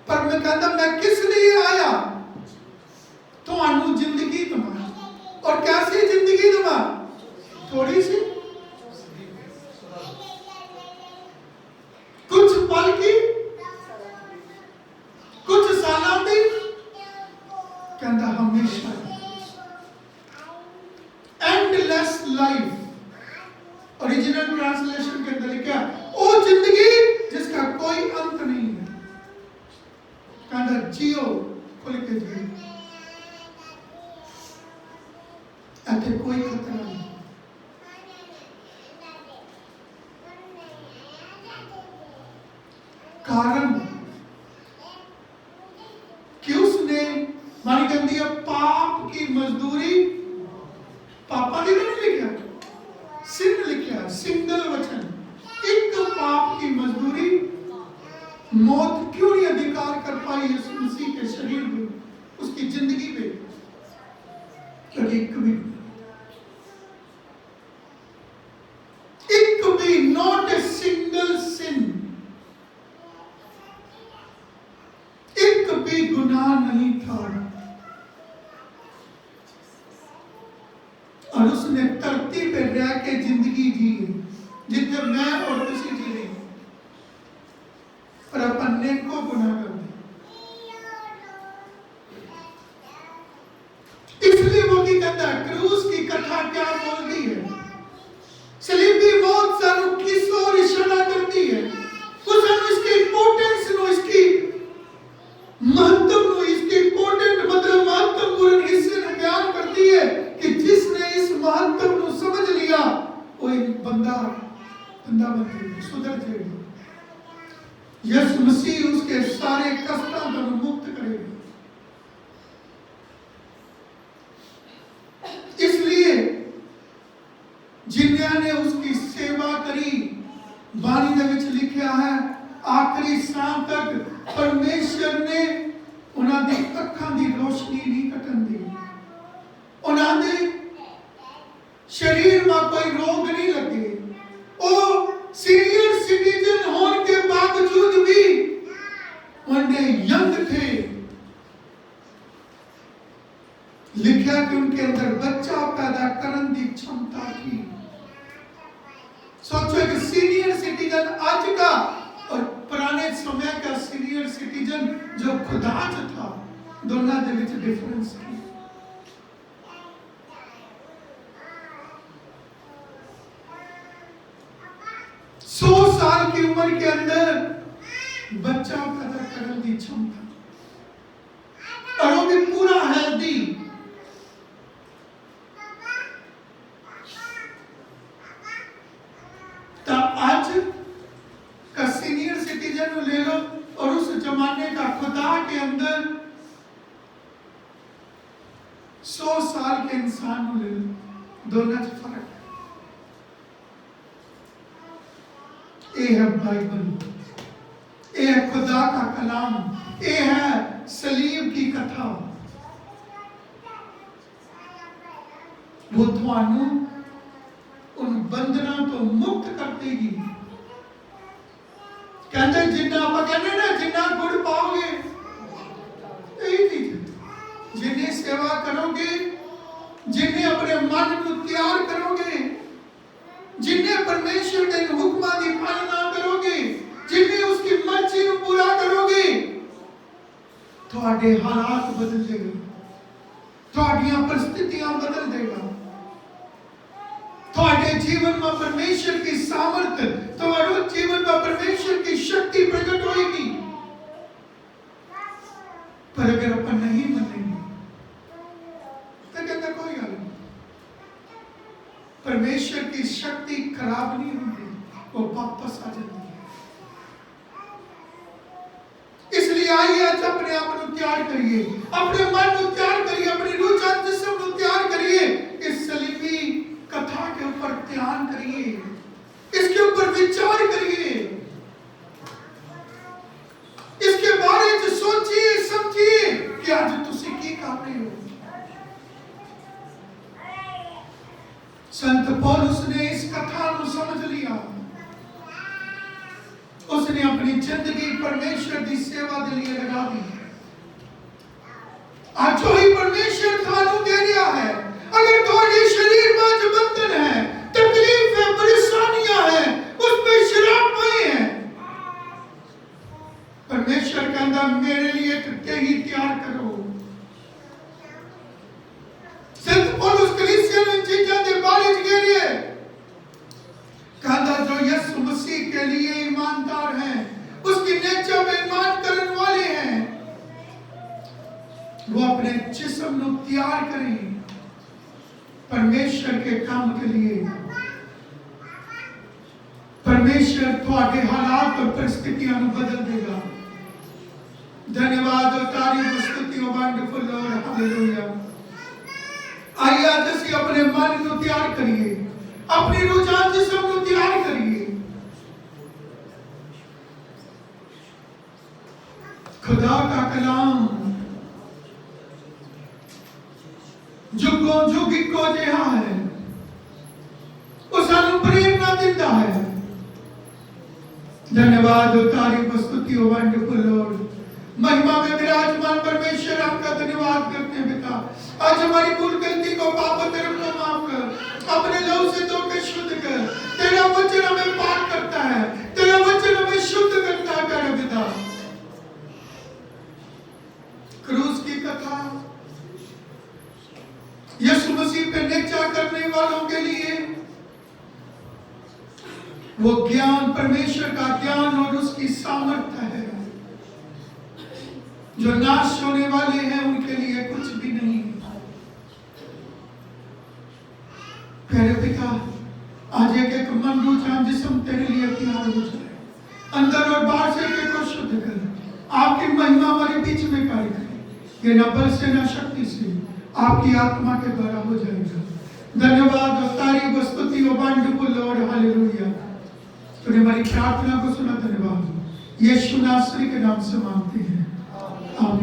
पर मैं कहता मैं किस लिए आया? तो आनू जिंदगी दवा, और कैसी जिंदगी दवा? थोड़ी सी, कुछ पल की, कुछ सालों की, कहता हमेशा एंडलेस लाइफ। ओरिजिनल ट्रांसलेशन के अंदर लिखा वो जिंदगी जिसका कोई अंत नहीं है। कहता जियो, खुल के जियो, ऐसे कोई खतरा नहीं। कारण कि उसने मानी कहती है पाप की मजदूरी, पापा ने नहीं लिखा, सिन लिखा, सिंगल वचन, एक पाप की मजदूरी मौत क्यों नहीं अधिकार कर पाई यीशु मसीह के शरीर में, उसकी जिंदगी में? क्योंकि कभी नॉट ए सिंगल सिन, एक भी गुनाह नहीं था, और उसने धरती पे रह के जिंदगी जी जितने मैं और तुसी जी रहे, पर अपन ने को गुनाह कर दिया। इसलिए वो की कहता है, क्रूस की कथा क्या बोलती है? सलीबी मौत सानू किस ओर इशारा करती है? वो सानू इसकी इंपॉर्टेंस नो, इसकी महत्व नो, इसके इंपॉर्टेंट मतलब महत्वपूर्ण हिस्से को बयान करती है कि जिसने इस महत्व को समझ लिया वो एक बंदा बन जाएगा, सुधर जाएगा। यीशु मसीह उसके सारे कष्टों को मुक्त करेगा। इसलिए जिन्होंने ने उसकी सेवा करी, बानी दे विच लिखा है आखिरी सांस तक परमेश्वर ने उन्होंने अखां दी रोशनी नहीं कटन दी, उन्होंने शरीर में कोई रोग नहीं लगे, वो सीनियर सिटीजन होने के बावजूद भी उन्हें यंग थे। लिखा कि उनके अंदर बच्चा पैदा करने की क्षमता थी। सोचो कि सीनियर सिटीजन आज का और पुराने समय का सीनियर सिटीजन जो खुदा था, दोनों के बीच डिफरेंस है। साल की उम्र के अंदर बच्चा पैदा करने की क्षमता, और वो भी पूरा हेल्दी। तब आज का सीनियर सिटीजन ले लो और उस जमाने का खुदा के अंदर 100 साल के इंसान ले लो, दोनों में फर्क है। ये है बाइबल, ये है खुदा का कलाम, ये है सलीब की कथा। वो थानू उन बंधना तो मुक्त कर देगी। कहते जिन्ना आप कहते ना जिन्ना गुड़ पाओगे, यही चीज है। जिन्हें सेवा करोगे, जिन्हें अपने मन को तैयार करोगे, जिन्हें परमेश्वर के हुक्मां की पालना करोगे, जिन्हें उसकी मर्जी को पूरा करोगे, थोड़े हालात बदल देगा, थोड़ियां परिस्थितियां बदल देगा, थोड़े जीवन में परमेश्वर की सामर्थ, तुम्हारे जीवन में परमेश्वर की शक्ति प्रकट होगी। पर अगर अपन नहीं मानेंगे तो कहता कोई गल नहीं, परमेश्वर की शक्ति खराब नहीं होती, वो वापस आ जाती है। इसलिए आइए आज अपने आप को तैयार करिए, अपने मन को तैयार करिए, अपनी रूह जान जिस्म को तैयार करिए। इस सलीबी कथा के ऊपर ध्यान करिए, इसके ऊपर विचार करिए, इसके बारे में सोचिए समझिए कि आज तुसी की कर रहे हो। संत पौलुस ने इस कथा को समझ लिया, उसने अपनी जिंदगी परमेश्वर की सेवा के लिए लगा दी। आज जो ही परमेश्वर थानू दे रहा है, अगर तुम्हारे शरीर में जो बंधन है, तकलीफ है, परेशानियां हैं, उसमें शराबमय है, परमेश्वर कहता मेरे लिए ही तैयार करो। संत पौलुस कलीसिया में चीज़ों के बारे में कह रही है, कहता जो यीशु मसीह के लिए ईमानदार हैं, उसकी नेचर में ईमान करने वाले हैं, वो अपने जिस्म को तैयार करें परमेश्वर के काम के लिए। परमेश्वर तुम्हारे हालात और परिस्थितियों को बदल देगा। धन्यवाद और तारीफ स्तुति और वंडरफुल लॉर्ड, हालेलुया। आइए आज ਅਸੀਂ अपने मन को तैयार करिए, अपनी रुझान जिस्म को तैयार करिए। खुदा का कलाम जुगों जुग इको जिहा है, वो सानू प्रेरणा देता है। धन्यवाद और तारीफ स्तुति और वंडरफुल लॉर्ड। महिमा में विराजमान परमेश्वर, आपका धन्यवाद करते हैं पिता। आज हमारी भूल गलती को, पाप धर्म को माफ कर, अपने लहू से धो के शुद्ध कर। तेरा वचन हमें पाक करता है, तेरा वचन हमें शुद्ध करता है प्यारे पिता। क्रूस की कथा यीशु मसीह पे नेचा करने वालों के लिए वो ज्ञान, परमेश्वर का ज्ञान और उसकी सामर्थ्य है। जो नाश होने वाले हैं उनके लिए कुछ भी नहीं। प्यारे पिता, आज एक एक मन रुझान जिस्म तेरे लिए तैयार हो जाए, अंदर और बाहर से एक को शुद्ध कर, आपकी महिमा हमारे बीच में कार्य करे। ये न बल से न शक्ति से, आपकी आत्मा के द्वारा हो जाएगा। धन्यवाद और तारीफ स्तुति और वंडरफुल लॉर्ड, हालेलुया। तूने हमारी प्रार्थना को सुना, धन्यवाद। यीशु नासरी के नाम से मांगते हैं, आमीन।